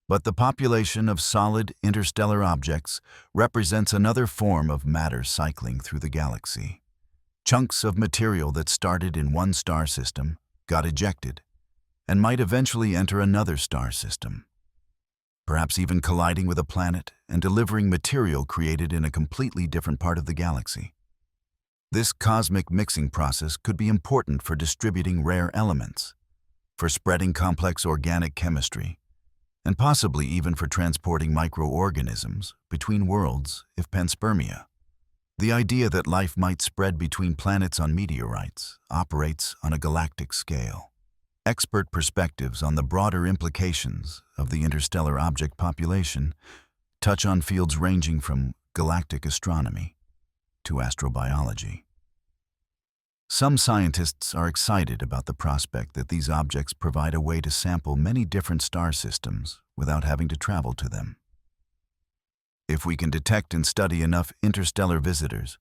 But the population of solid interstellar objects represents another form of matter cycling through the galaxy. Chunks of material that started in one star system got ejected and might eventually enter another star system, perhaps even colliding with a planet and delivering material created in a completely different part of the galaxy. This cosmic mixing process could be important for distributing rare elements, for spreading complex organic chemistry, and possibly even for transporting microorganisms between worlds if panspermia. The idea that life might spread between planets on meteorites operates on a galactic scale. Expert perspectives on the broader implications of the interstellar object population touch on fields ranging from galactic astronomy to astrobiology. Some scientists are excited about the prospect that these objects provide a way to sample many different star systems without having to travel to them. If we can detect and study enough interstellar visitors,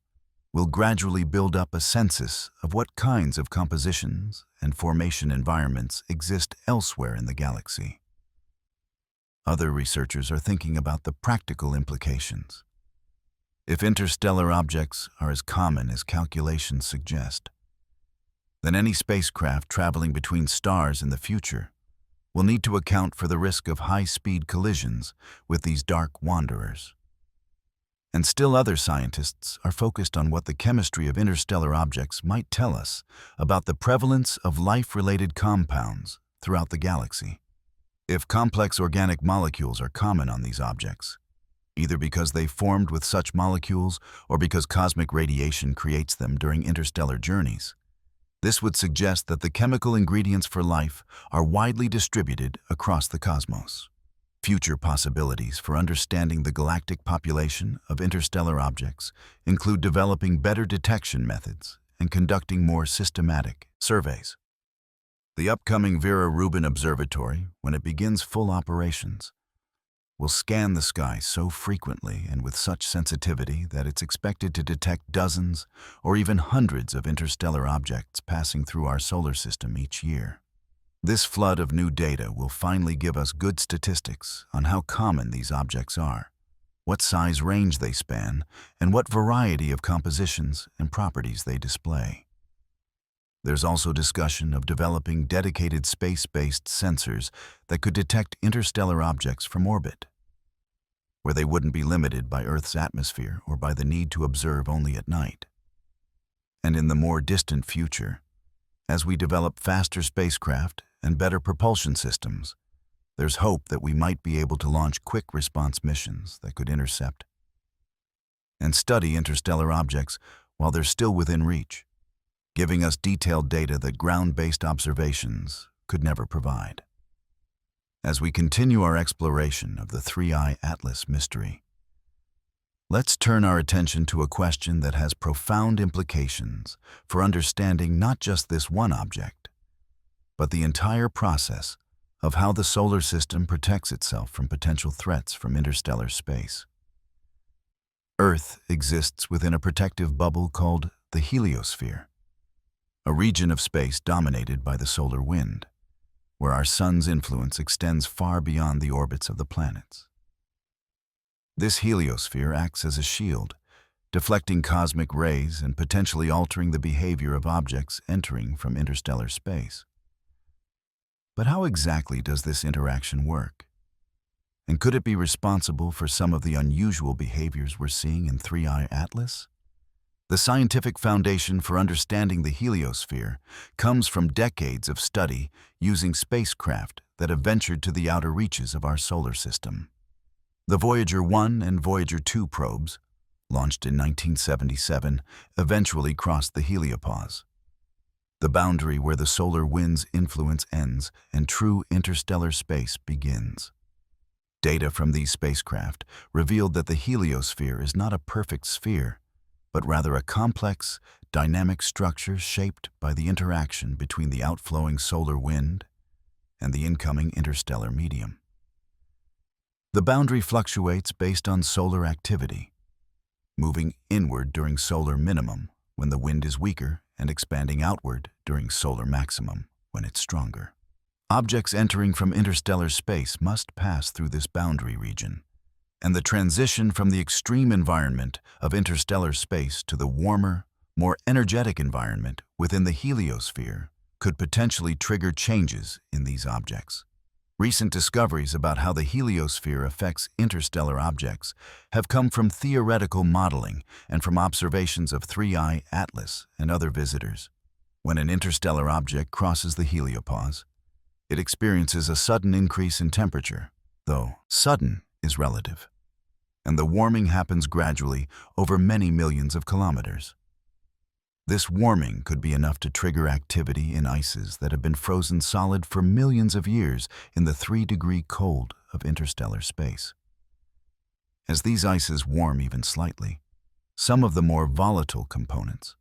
we'll gradually build up a census of what kinds of compositions and formation environments exist elsewhere in the galaxy. Other researchers are thinking about the practical implications. If interstellar objects are as common as calculations suggest, then any spacecraft traveling between stars in the future will need to account for the risk of high-speed collisions with these dark wanderers. And still other scientists are focused on what the chemistry of interstellar objects might tell us about the prevalence of life-related compounds throughout the galaxy. If complex organic molecules are common on these objects, either because they formed with such molecules or because cosmic radiation creates them during interstellar journeys, this would suggest that the chemical ingredients for life are widely distributed across the cosmos. Future possibilities for understanding the galactic population of interstellar objects include developing better detection methods and conducting more systematic surveys. The upcoming Vera Rubin Observatory, when it begins full operations, will scan the sky so frequently and with such sensitivity that it's expected to detect dozens or even hundreds of interstellar objects passing through our solar system each year. This flood of new data will finally give us good statistics on how common these objects are, what size range they span, and what variety of compositions and properties they display. There's also discussion of developing dedicated space-based sensors that could detect interstellar objects from orbit, where they wouldn't be limited by Earth's atmosphere or by the need to observe only at night. And in the more distant future, as we develop faster spacecraft and better propulsion systems, there's hope that we might be able to launch quick response missions that could intercept and study interstellar objects while they're still within reach, giving us detailed data that ground-based observations could never provide. As we continue our exploration of the Three-Eye Atlas mystery, let's turn our attention to a question that has profound implications for understanding not just this one object, but the entire process of how the solar system protects itself from potential threats from interstellar space. Earth exists within a protective bubble called the heliosphere, a region of space dominated by the solar wind, where our sun's influence extends far beyond the orbits of the planets. This heliosphere acts as a shield, deflecting cosmic rays and potentially altering the behavior of objects entering from interstellar space. But how exactly does this interaction work? And could it be responsible for some of the unusual behaviors we're seeing in Three-Eye Atlas? The scientific foundation for understanding the heliosphere comes from decades of study using spacecraft that have ventured to the outer reaches of our solar system. The Voyager 1 and Voyager 2 probes, launched in 1977, eventually crossed the heliopause, the boundary where the solar wind's influence ends and true interstellar space begins. Data from these spacecraft revealed that the heliosphere is not a perfect sphere, but rather a complex, dynamic structure shaped by the interaction between the outflowing solar wind and the incoming interstellar medium. The boundary fluctuates based on solar activity, moving inward during solar minimum when the wind is weaker and expanding outward during solar maximum when it's stronger. Objects entering from interstellar space must pass through this boundary region, and the transition from the extreme environment of interstellar space to the warmer, more energetic environment within the heliosphere could potentially trigger changes in these objects. Recent discoveries about how the heliosphere affects interstellar objects have come from theoretical modeling and from observations of 3I Atlas and other visitors. When an interstellar object crosses the heliopause, it experiences a sudden increase in temperature, though sudden is relative, and the warming happens gradually over many millions of kilometers. This warming could be enough to trigger activity in ices that have been frozen solid for millions of years in the 3-degree cold of interstellar space. As these ices warm even slightly, some of the more volatile components,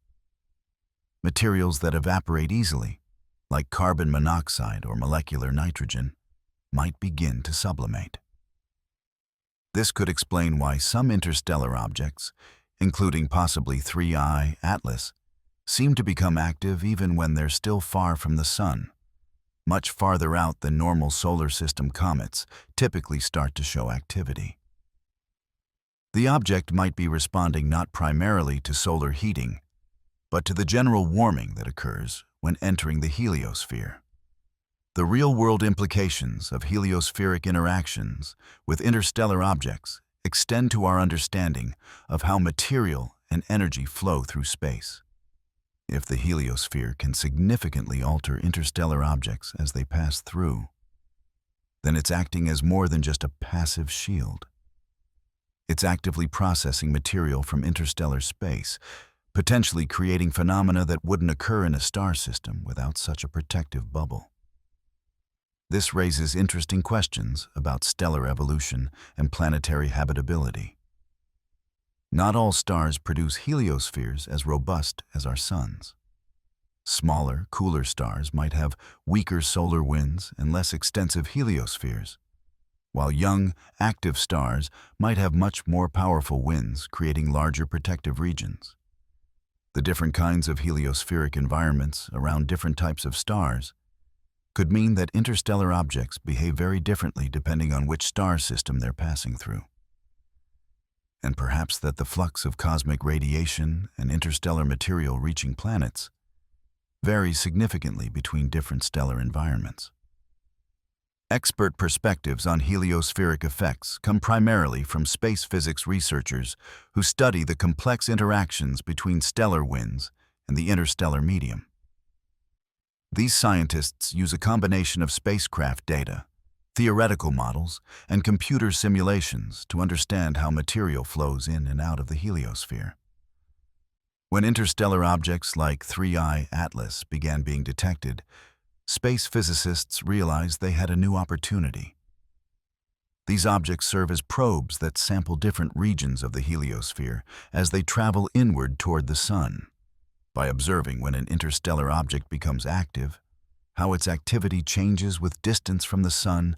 materials that evaporate easily, like carbon monoxide or molecular nitrogen, might begin to sublimate. This could explain why some interstellar objects, including possibly 3I Atlas, seem to become active even when they're still far from the Sun. Much farther out than normal solar system comets typically start to show activity. The object might be responding not primarily to solar heating, but to the general warming that occurs when entering the heliosphere. The real-world implications of heliospheric interactions with interstellar objects extend to our understanding of how material and energy flow through space. If the heliosphere can significantly alter interstellar objects as they pass through, then it's acting as more than just a passive shield. It's actively processing material from interstellar space, potentially creating phenomena that wouldn't occur in a star system without such a protective bubble. This raises interesting questions about stellar evolution and planetary habitability. Not all stars produce heliospheres as robust as our suns. Smaller, cooler stars might have weaker solar winds and less extensive heliospheres, while young, active stars might have much more powerful winds, creating larger protective regions. The different kinds of heliospheric environments around different types of stars could mean that interstellar objects behave very differently depending on which star system they're passing through. And perhaps that the flux of cosmic radiation and interstellar material reaching planets varies significantly between different stellar environments. Expert perspectives on heliospheric effects come primarily from space physics researchers who study the complex interactions between stellar winds and the interstellar medium. These scientists use a combination of spacecraft data, theoretical models, and computer simulations to understand how material flows in and out of the heliosphere. When interstellar objects like 3I Atlas began being detected, space physicists realized they had a new opportunity. These objects serve as probes that sample different regions of the heliosphere as they travel inward toward the Sun. By observing when an interstellar object becomes active, how its activity changes with distance from the Sun,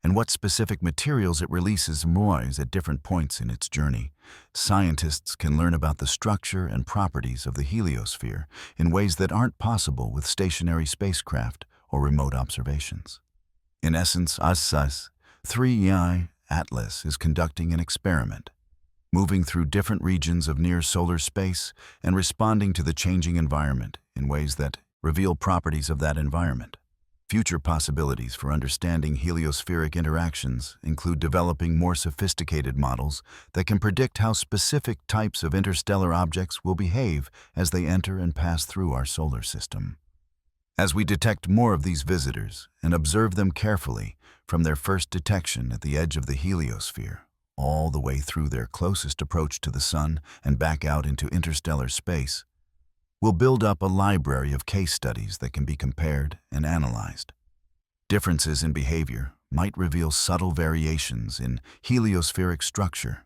and what specific materials it releases noise at different points in its journey, scientists can learn about the structure and properties of the heliosphere in ways that aren't possible with stationary spacecraft or remote observations. In essence, 3I Atlas is conducting an experiment, moving through different regions of near-solar space and responding to the changing environment in ways that reveal properties of that environment. Future possibilities for understanding heliospheric interactions include developing more sophisticated models that can predict how specific types of interstellar objects will behave as they enter and pass through our solar system. As we detect more of these visitors and observe them carefully from their first detection at the edge of the heliosphere, all the way through their closest approach to the Sun and back out into interstellar space, we'll build up a library of case studies that can be compared and analyzed. Differences in behavior might reveal subtle variations in heliospheric structure,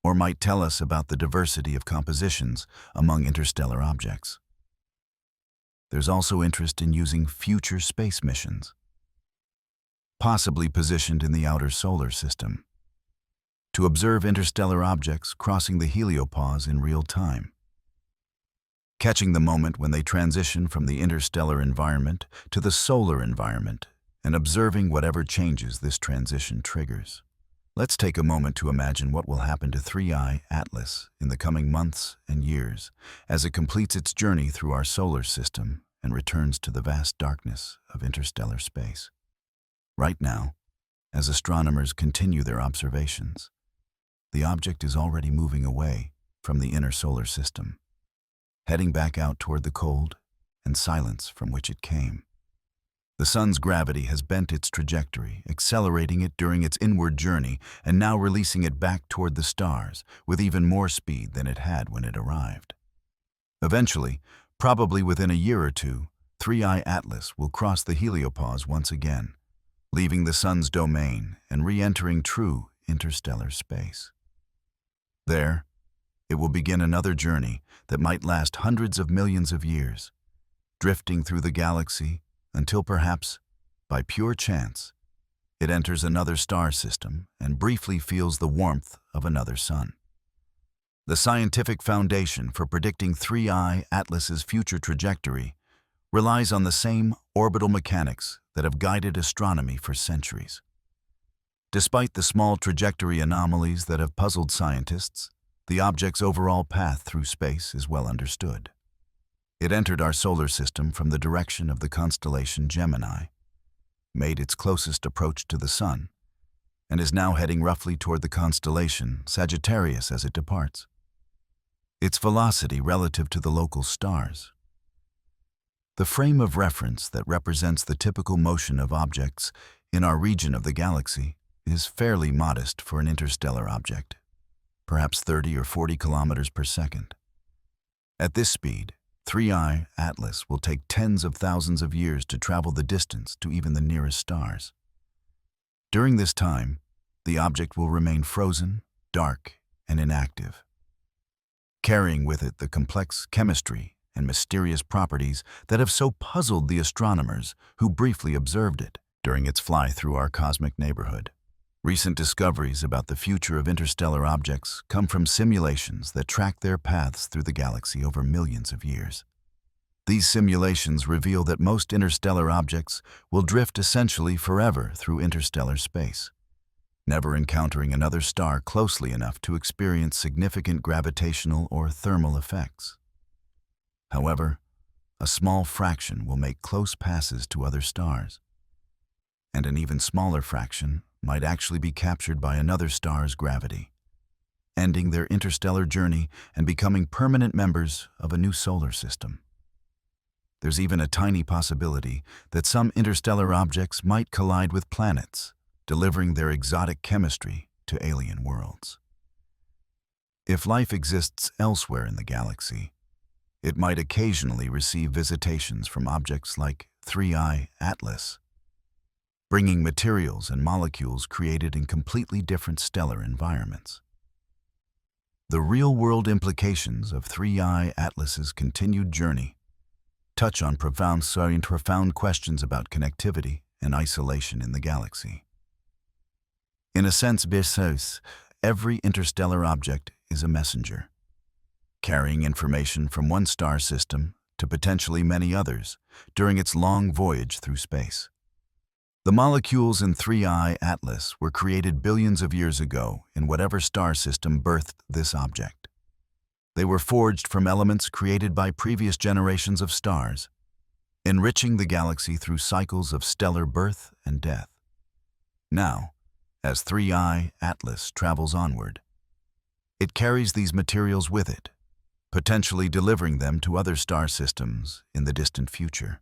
or might tell us about the diversity of compositions among interstellar objects. There's also interest in using future space missions, possibly positioned in the outer solar system, to observe interstellar objects crossing the heliopause in real time, catching the moment when they transition from the interstellar environment to the solar environment and observing whatever changes this transition triggers. Let's take a moment to imagine what will happen to 3i Atlas in the coming months and years as it completes its journey through our solar system and returns to the vast darkness of interstellar space. Right now, as astronomers continue their observations, the object is already moving away from the inner solar system, heading back out toward the cold and silence from which it came. The sun's gravity has bent its trajectory, accelerating it during its inward journey and now releasing it back toward the stars with even more speed than it had when it arrived. Eventually, probably within a year or two, 3i Atlas will cross the heliopause once again, leaving the sun's domain and re-entering true interstellar space. There, it will begin another journey that might last hundreds of millions of years, drifting through the galaxy until perhaps, by pure chance, it enters another star system and briefly feels the warmth of another sun. The scientific foundation for predicting 3i Atlas's future trajectory relies on the same orbital mechanics that have guided astronomy for centuries. Despite the small trajectory anomalies that have puzzled scientists, the object's overall path through space is well understood. It entered our solar system from the direction of the constellation Gemini, made its closest approach to the Sun, and is now heading roughly toward the constellation Sagittarius as it departs. Its velocity relative to the local stars. The frame of reference that represents the typical motion of objects in our region of the galaxy is fairly modest for an interstellar object, perhaps 30 or 40 kilometers per second. At this speed, 3i Atlas will take tens of thousands of years to travel the distance to even the nearest stars. During this time, the object will remain frozen, dark, and inactive, carrying with it the complex chemistry and mysterious properties that have so puzzled the astronomers who briefly observed it during its fly through our cosmic neighborhood. Recent discoveries about the future of interstellar objects come from simulations that track their paths through the galaxy over millions of years. These simulations reveal that most interstellar objects will drift essentially forever through interstellar space, never encountering another star closely enough to experience significant gravitational or thermal effects. However, a small fraction will make close passes to other stars, and an even smaller fraction might actually be captured by another star's gravity, ending their interstellar journey and becoming permanent members of a new solar system. There's even a tiny possibility that some interstellar objects might collide with planets, delivering their exotic chemistry to alien worlds. If life exists elsewhere in the galaxy, it might occasionally receive visitations from objects like 3i Atlas, bringing materials and molecules created in completely different stellar environments. The real-world implications of 3i Atlas's continued journey touch on profound questions about connectivity and isolation in the galaxy. In a sense, every interstellar object is a messenger, carrying information from one star system to potentially many others during its long voyage through space. The molecules in 3i Atlas were created billions of years ago in whatever star system birthed this object. They were forged from elements created by previous generations of stars, enriching the galaxy through cycles of stellar birth and death. Now, as 3i Atlas travels onward, it carries these materials with it, potentially delivering them to other star systems in the distant future.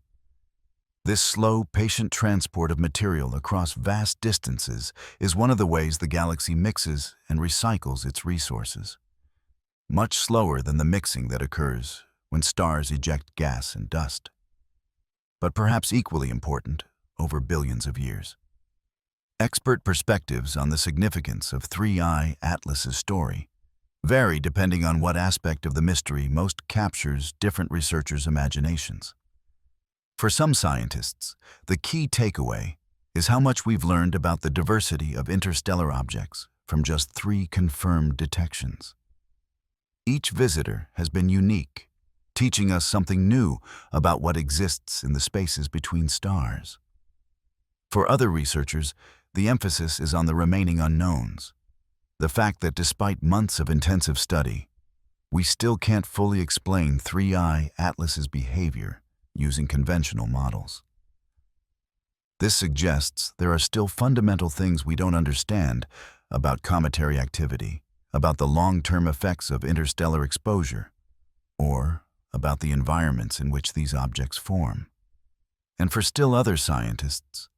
This slow, patient transport of material across vast distances is one of the ways the galaxy mixes and recycles its resources, much slower than the mixing that occurs when stars eject gas and dust, but perhaps equally important over billions of years. Expert perspectives on the significance of 3i Atlas's story vary depending on what aspect of the mystery most captures different researchers' imaginations. For some scientists, the key takeaway is how much we've learned about the diversity of interstellar objects from just 3 confirmed detections. Each visitor has been unique, teaching us something new about what exists in the spaces between stars. For other researchers, the emphasis is on the remaining unknowns. The fact that despite months of intensive study, we still can't fully explain 3I Atlas's behavior using conventional models. This suggests there are still fundamental things we don't understand about cometary activity, about the long-term effects of interstellar exposure, or about the environments in which these objects form. And for still other scientists,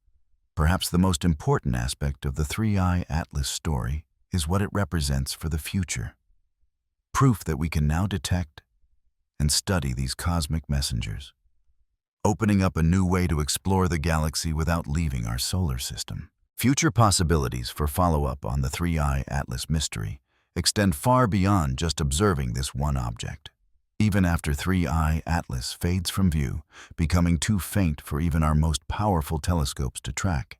perhaps the most important aspect of the 3I Atlas story is what it represents for the future. Proof that we can now detect and study these cosmic messengers, opening up a new way to explore the galaxy without leaving our solar system. Future possibilities for follow-up on the 3I Atlas mystery extend far beyond just observing this one object. Even after 3I Atlas fades from view, becoming too faint for even our most powerful telescopes to track,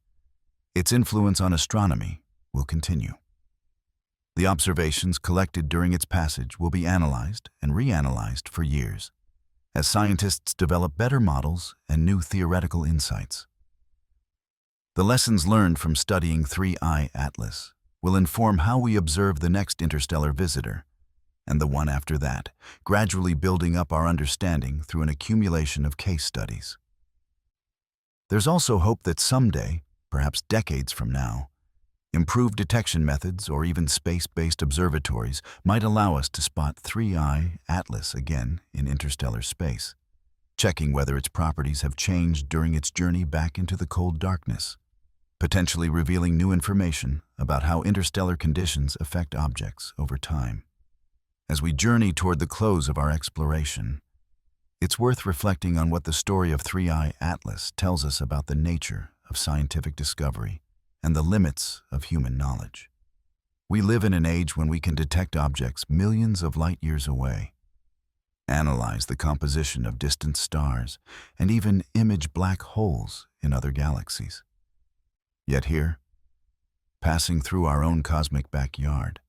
its influence on astronomy will continue. The observations collected during its passage will be analyzed and reanalyzed for years, as scientists develop better models and new theoretical insights. The lessons learned from studying 3I Atlas will inform how we observe the next interstellar visitor, and the one after that, gradually building up our understanding through an accumulation of case studies. There's also hope that someday, perhaps decades from now, improved detection methods or even space-based observatories might allow us to spot 3I Atlas again in interstellar space, checking whether its properties have changed during its journey back into the cold darkness, potentially revealing new information about how interstellar conditions affect objects over time. As we journey toward the close of our exploration, it's worth reflecting on what the story of 3I Atlas tells us about the nature of scientific discovery and the limits of human knowledge. We live in an age when we can detect objects millions of light years away, analyze the composition of distant stars, and even image black holes in other galaxies. Yet here, passing through our own cosmic backyard,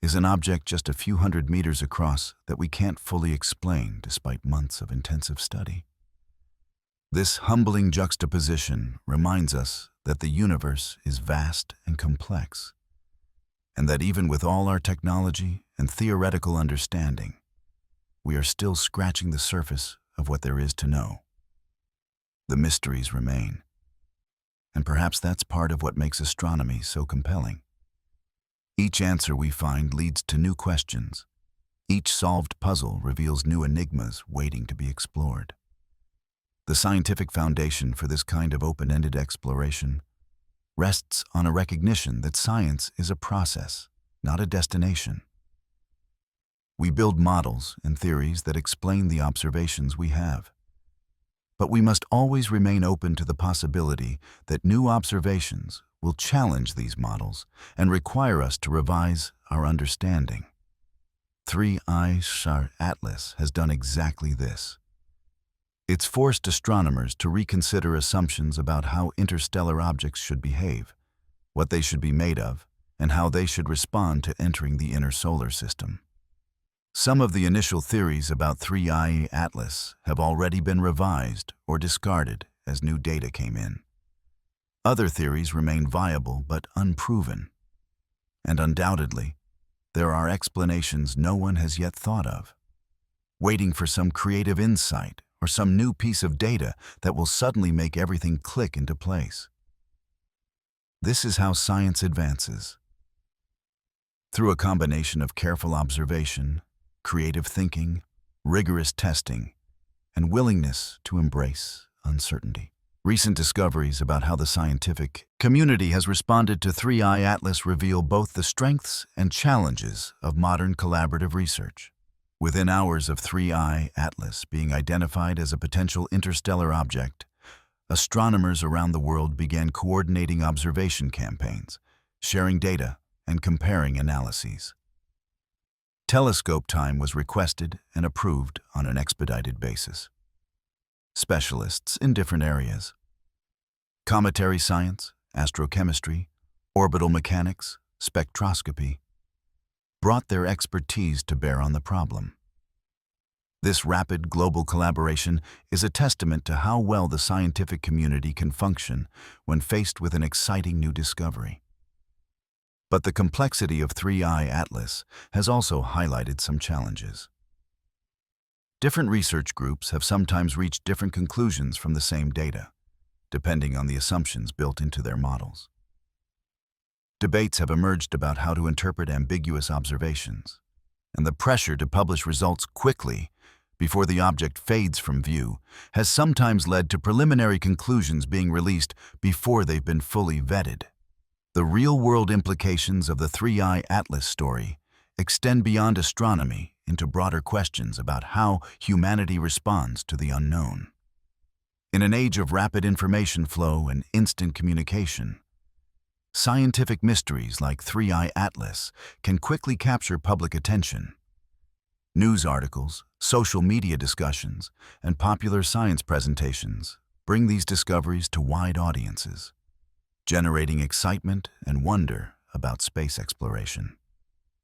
is an object just a few hundred meters across that we can't fully explain despite months of intensive study. This humbling juxtaposition reminds us that the universe is vast and complex, and that even with all our technology and theoretical understanding, we are still scratching the surface of what there is to know. The mysteries remain, and perhaps that's part of what makes astronomy so compelling. Each answer we find leads to new questions. Each solved puzzle reveals new enigmas waiting to be explored. The scientific foundation for this kind of open-ended exploration rests on a recognition that science is a process, not a destination. We build models and theories that explain the observations we have. But we must always remain open to the possibility that new observations will challenge these models and require us to revise our understanding. 3I Atlas has done exactly this. It's forced astronomers to reconsider assumptions about how interstellar objects should behave, what they should be made of, and how they should respond to entering the inner solar system. Some of the initial theories about 3I Atlas have already been revised or discarded as new data came in. Other theories remain viable but unproven. And undoubtedly, there are explanations no one has yet thought of, waiting for some creative insight or some new piece of data that will suddenly make everything click into place. This is how science advances. Through a combination of careful observation, creative thinking, rigorous testing, and willingness to embrace uncertainty. Recent discoveries about how the scientific community has responded to 3I Atlas reveal both the strengths and challenges of modern collaborative research. Within hours of 3I Atlas being identified as a potential interstellar object, astronomers around the world began coordinating observation campaigns, sharing data, and comparing analyses. Telescope time was requested and approved on an expedited basis. Specialists in different areas, cometary science, astrochemistry, orbital mechanics, spectroscopy, brought their expertise to bear on the problem. This rapid global collaboration is a testament to how well the scientific community can function when faced with an exciting new discovery. But the complexity of 3I Atlas has also highlighted some challenges. Different research groups have sometimes reached different conclusions from the same data, depending on the assumptions built into their models. Debates have emerged about how to interpret ambiguous observations, and the pressure to publish results quickly before the object fades from view has sometimes led to preliminary conclusions being released before they've been fully vetted. The real-world implications of the 3I Atlas story extend beyond astronomy into broader questions about how humanity responds to the unknown. In an age of rapid information flow and instant communication, scientific mysteries like 3I Atlas can quickly capture public attention. News articles, social media discussions, and popular science presentations bring these discoveries to wide audiences, generating excitement and wonder about space exploration.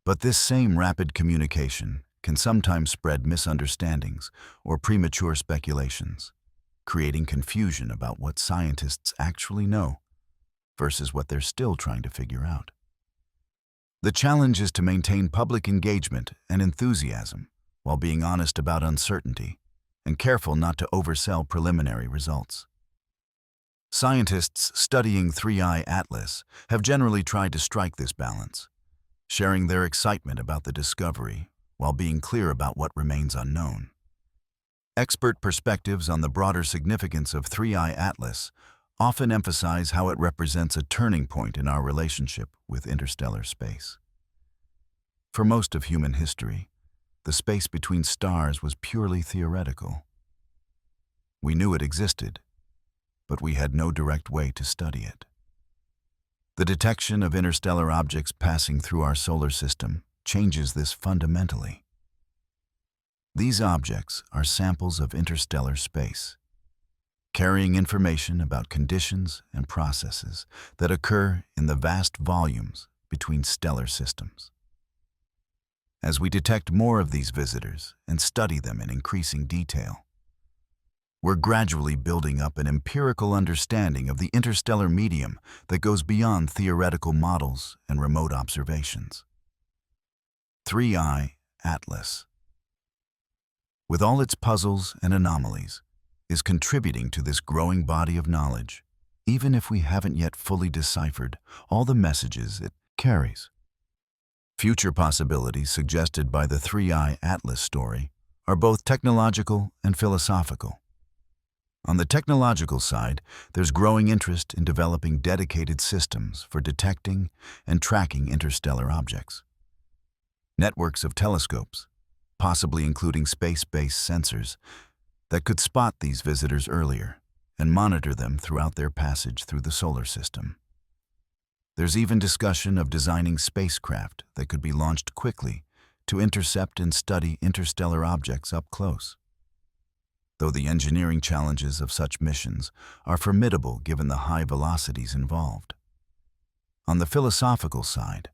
But this same rapid communication can sometimes spread misunderstandings or premature speculations, creating confusion about what scientists actually know versus what they're still trying to figure out. The challenge is to maintain public engagement and enthusiasm while being honest about uncertainty and careful not to oversell preliminary results. Scientists studying 3I Atlas have generally tried to strike this balance, sharing their excitement about the discovery while being clear about what remains unknown. Expert perspectives on the broader significance of 3I Atlas often emphasize how it represents a turning point in our relationship with interstellar space. For most of human history, the space between stars was purely theoretical. We knew it existed, but we had no direct way to study it. The detection of interstellar objects passing through our solar system changes this fundamentally. These objects are samples of interstellar space, carrying information about conditions and processes that occur in the vast volumes between stellar systems. As we detect more of these visitors and study them in increasing detail, we're gradually building up an empirical understanding of the interstellar medium that goes beyond theoretical models and remote observations. 3I Atlas, with all its puzzles and anomalies, is contributing to this growing body of knowledge, even if we haven't yet fully deciphered all the messages it carries. Future possibilities suggested by the 3I Atlas story are both technological and philosophical. On the technological side, there's growing interest in developing dedicated systems for detecting and tracking interstellar objects. Networks of telescopes, possibly including space-based sensors, that could spot these visitors earlier and monitor them throughout their passage through the solar system. There's even discussion of designing spacecraft that could be launched quickly to intercept and study interstellar objects up close. Though the engineering challenges of such missions are formidable given the high velocities involved. On the philosophical side,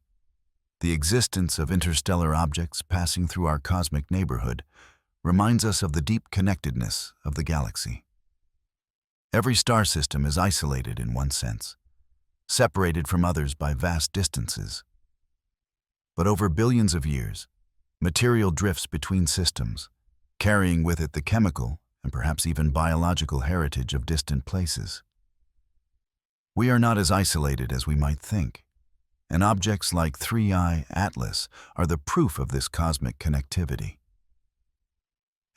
the existence of interstellar objects passing through our cosmic neighborhood reminds us of the deep connectedness of the galaxy. Every star system is isolated in one sense, separated from others by vast distances. But over billions of years, material drifts between systems, carrying with it the chemical and perhaps even biological heritage of distant places. We are not as isolated as we might think, and objects like 3I Atlas are the proof of this cosmic connectivity.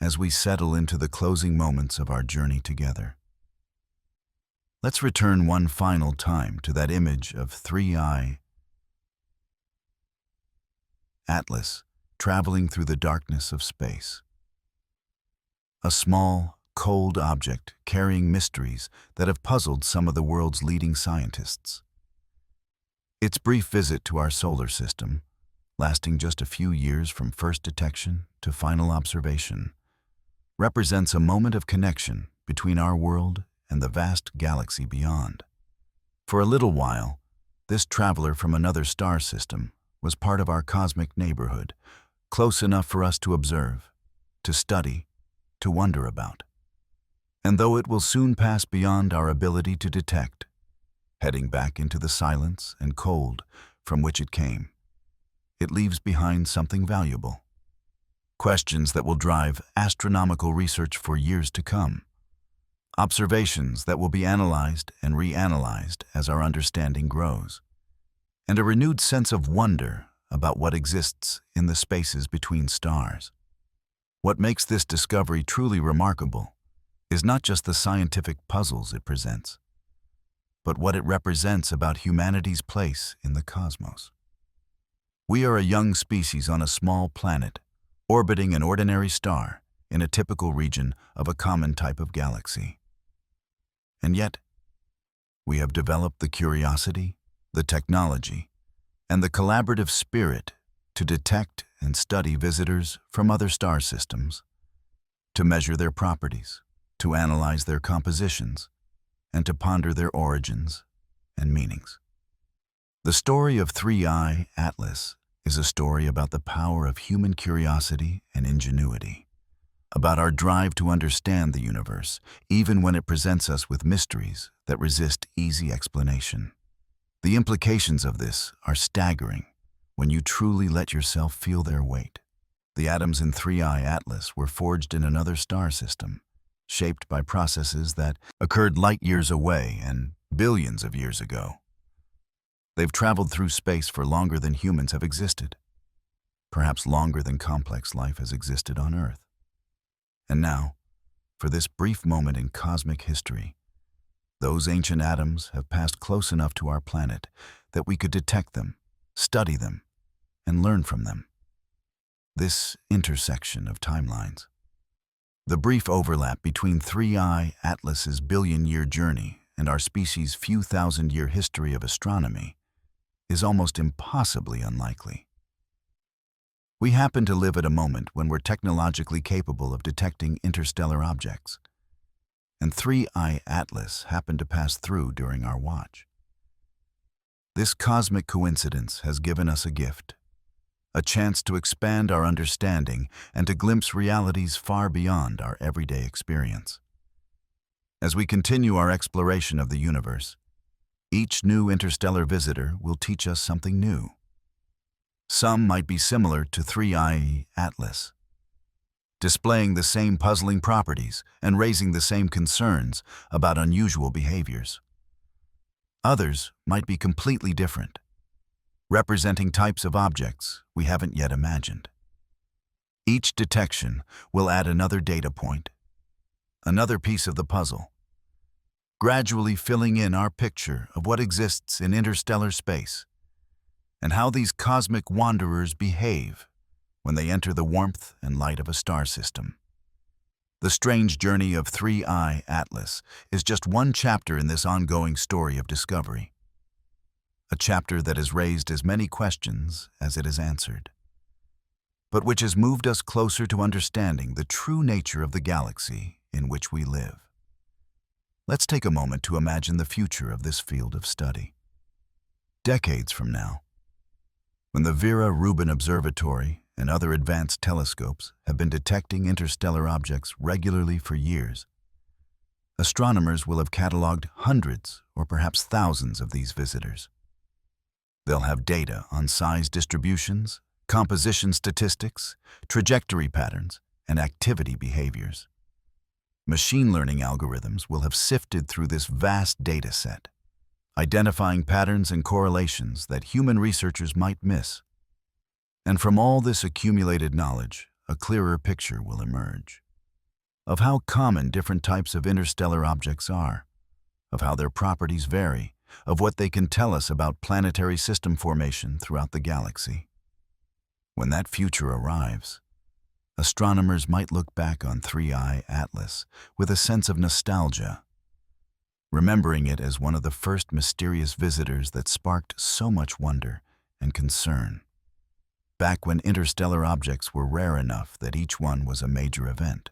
As we settle into the closing moments of our journey together, let's return one final time to that image of 3I Atlas traveling through the darkness of space. A small, cold object carrying mysteries that have puzzled some of the world's leading scientists. Its brief visit to our solar system, lasting just a few years from first detection to final observation, represents a moment of connection between our world and the vast galaxy beyond. For a little while, this traveler from another star system was part of our cosmic neighborhood, close enough for us to observe, to study, to wonder about. And though it will soon pass beyond our ability to detect, heading back into the silence and cold from which it came, it leaves behind something valuable. Questions that will drive astronomical research for years to come. Observations that will be analyzed and reanalyzed as our understanding grows. And a renewed sense of wonder about what exists in the spaces between stars. What makes this discovery truly remarkable is not just the scientific puzzles it presents, but what it represents about humanity's place in the cosmos. We are a young species on a small planet, orbiting an ordinary star in a typical region of a common type of galaxy. And yet, we have developed the curiosity, the technology, and the collaborative spirit to detect and study visitors from other star systems, to measure their properties, to analyze their compositions, and to ponder their origins and meanings. The story of 3I Atlas is a story about the power of human curiosity and ingenuity, about our drive to understand the universe, even when it presents us with mysteries that resist easy explanation. The implications of this are staggering when you truly let yourself feel their weight. The atoms in 3I Atlas were forged in another star system, shaped by processes that occurred light years away and billions of years ago. They've traveled through space for longer than humans have existed, perhaps longer than complex life has existed on Earth. And now, for this brief moment in cosmic history, those ancient atoms have passed close enough to our planet that we could detect them, study them, and learn from them. This intersection of timelines, the brief overlap between 3I Atlas's billion-year journey and our species' few thousand-year history of astronomy, is almost impossibly unlikely. We happen to live at a moment when we're technologically capable of detecting interstellar objects, and 3I Atlas happened to pass through during our watch. This cosmic coincidence has given us a gift, a chance to expand our understanding and to glimpse realities far beyond our everyday experience. As we continue our exploration of the universe, each new interstellar visitor will teach us something new. Some might be similar to 3I Atlas, displaying the same puzzling properties and raising the same concerns about unusual behaviors. Others might be completely different, representing types of objects we haven't yet imagined. Each detection will add another data point, another piece of the puzzle, gradually filling in our picture of what exists in interstellar space and how these cosmic wanderers behave when they enter the warmth and light of a star system. The strange journey of 3I Atlas is just one chapter in this ongoing story of discovery, a chapter that has raised as many questions as it has answered, but which has moved us closer to understanding the true nature of the galaxy in which we live. Let's take a moment to imagine the future of this field of study. Decades from now, when the Vera Rubin Observatory and other advanced telescopes have been detecting interstellar objects regularly for years, astronomers will have cataloged hundreds or perhaps thousands of these visitors. They'll have data on size distributions, composition statistics, trajectory patterns, and activity behaviors. Machine learning algorithms will have sifted through this vast data set, identifying patterns and correlations that human researchers might miss. And from all this accumulated knowledge, a clearer picture will emerge of how common different types of interstellar objects are, of how their properties vary, of what they can tell us about planetary system formation throughout the galaxy. When that future arrives, astronomers might look back on 3I Atlas with a sense of nostalgia, remembering it as one of the first mysterious visitors that sparked so much wonder and concern, back when interstellar objects were rare enough that each one was a major event.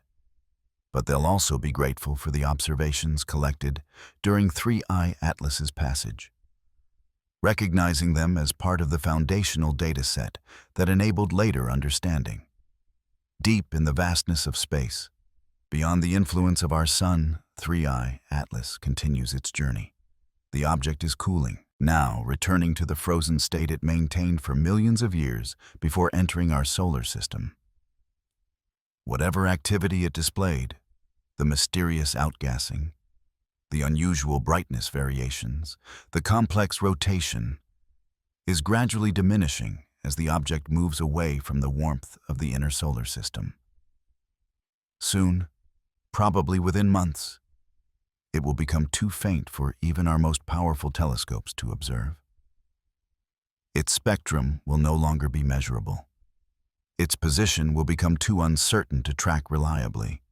But they'll also be grateful for the observations collected during 3I Atlas's passage, recognizing them as part of the foundational data set that enabled later understanding. Deep in the vastness of space, beyond the influence of our sun, 3I Atlas continues its journey. The object is cooling, now returning to the frozen state it maintained for millions of years before entering our solar system. Whatever activity it displayed, the mysterious outgassing, the unusual brightness variations, the complex rotation, is gradually diminishing as the object moves away from the warmth of the inner solar system. Soon, probably within months, it will become too faint for even our most powerful telescopes to observe. Its spectrum will no longer be measurable. Its position will become too uncertain to track reliably,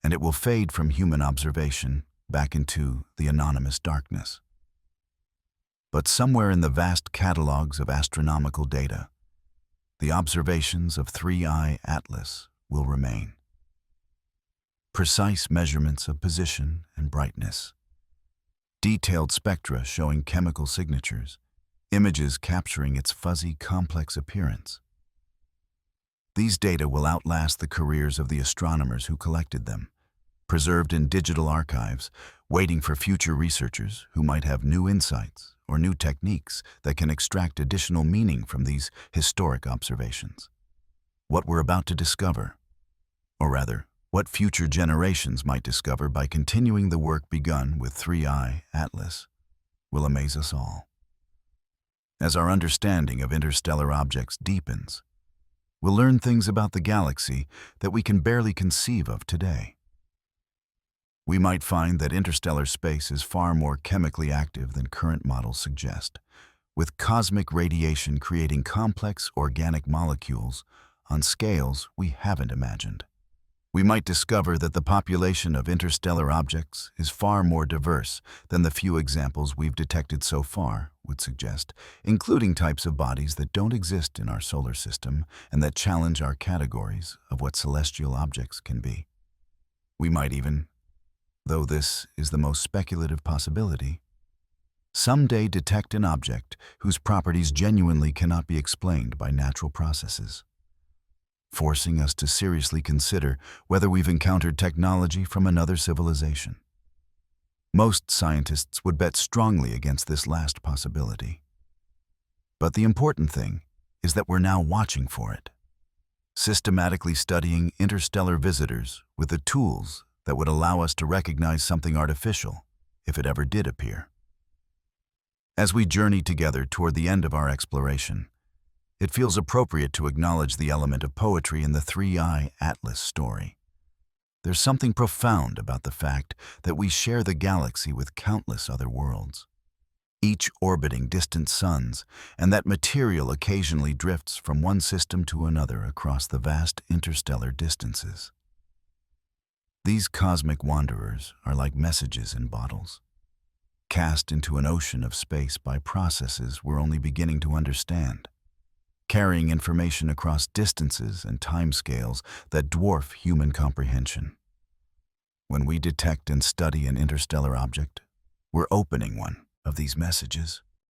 and it will fade from human observation back into the anonymous darkness. But somewhere in the vast catalogs of astronomical data, the observations of 3I Atlas will remain. Precise measurements of position and brightness, detailed spectra showing chemical signatures, images capturing its fuzzy, complex appearance. These data will outlast the careers of the astronomers who collected them, preserved in digital archives, waiting for future researchers who might have new insights or new techniques that can extract additional meaning from these historic observations. What we're about to discover, or rather, what future generations might discover by continuing the work begun with 3I Atlas, will amaze us all. As our understanding of interstellar objects deepens, we'll learn things about the galaxy that we can barely conceive of today. We might find that interstellar space is far more chemically active than current models suggest, with cosmic radiation creating complex organic molecules on scales we haven't imagined. We might discover that the population of interstellar objects is far more diverse than the few examples we've detected so far would suggest, including types of bodies that don't exist in our solar system and that challenge our categories of what celestial objects can be. We might even, though this is the most speculative possibility, someday detect an object whose properties genuinely cannot be explained by natural processes, forcing us to seriously consider whether we've encountered technology from another civilization. Most scientists would bet strongly against this last possibility. But the important thing is that we're now watching for it, systematically studying interstellar visitors with the tools that would allow us to recognize something artificial if it ever did appear. As we journey together toward the end of our exploration, it feels appropriate to acknowledge the element of poetry in the 3I Atlas story. There's something profound about the fact that we share the galaxy with countless other worlds, each orbiting distant suns, and that material occasionally drifts from one system to another across the vast interstellar distances. These cosmic wanderers are like messages in bottles, cast into an ocean of space by processes we're only beginning to understand, carrying information across distances and timescales that dwarf human comprehension. When we detect and study an interstellar object, we're opening one of these messages.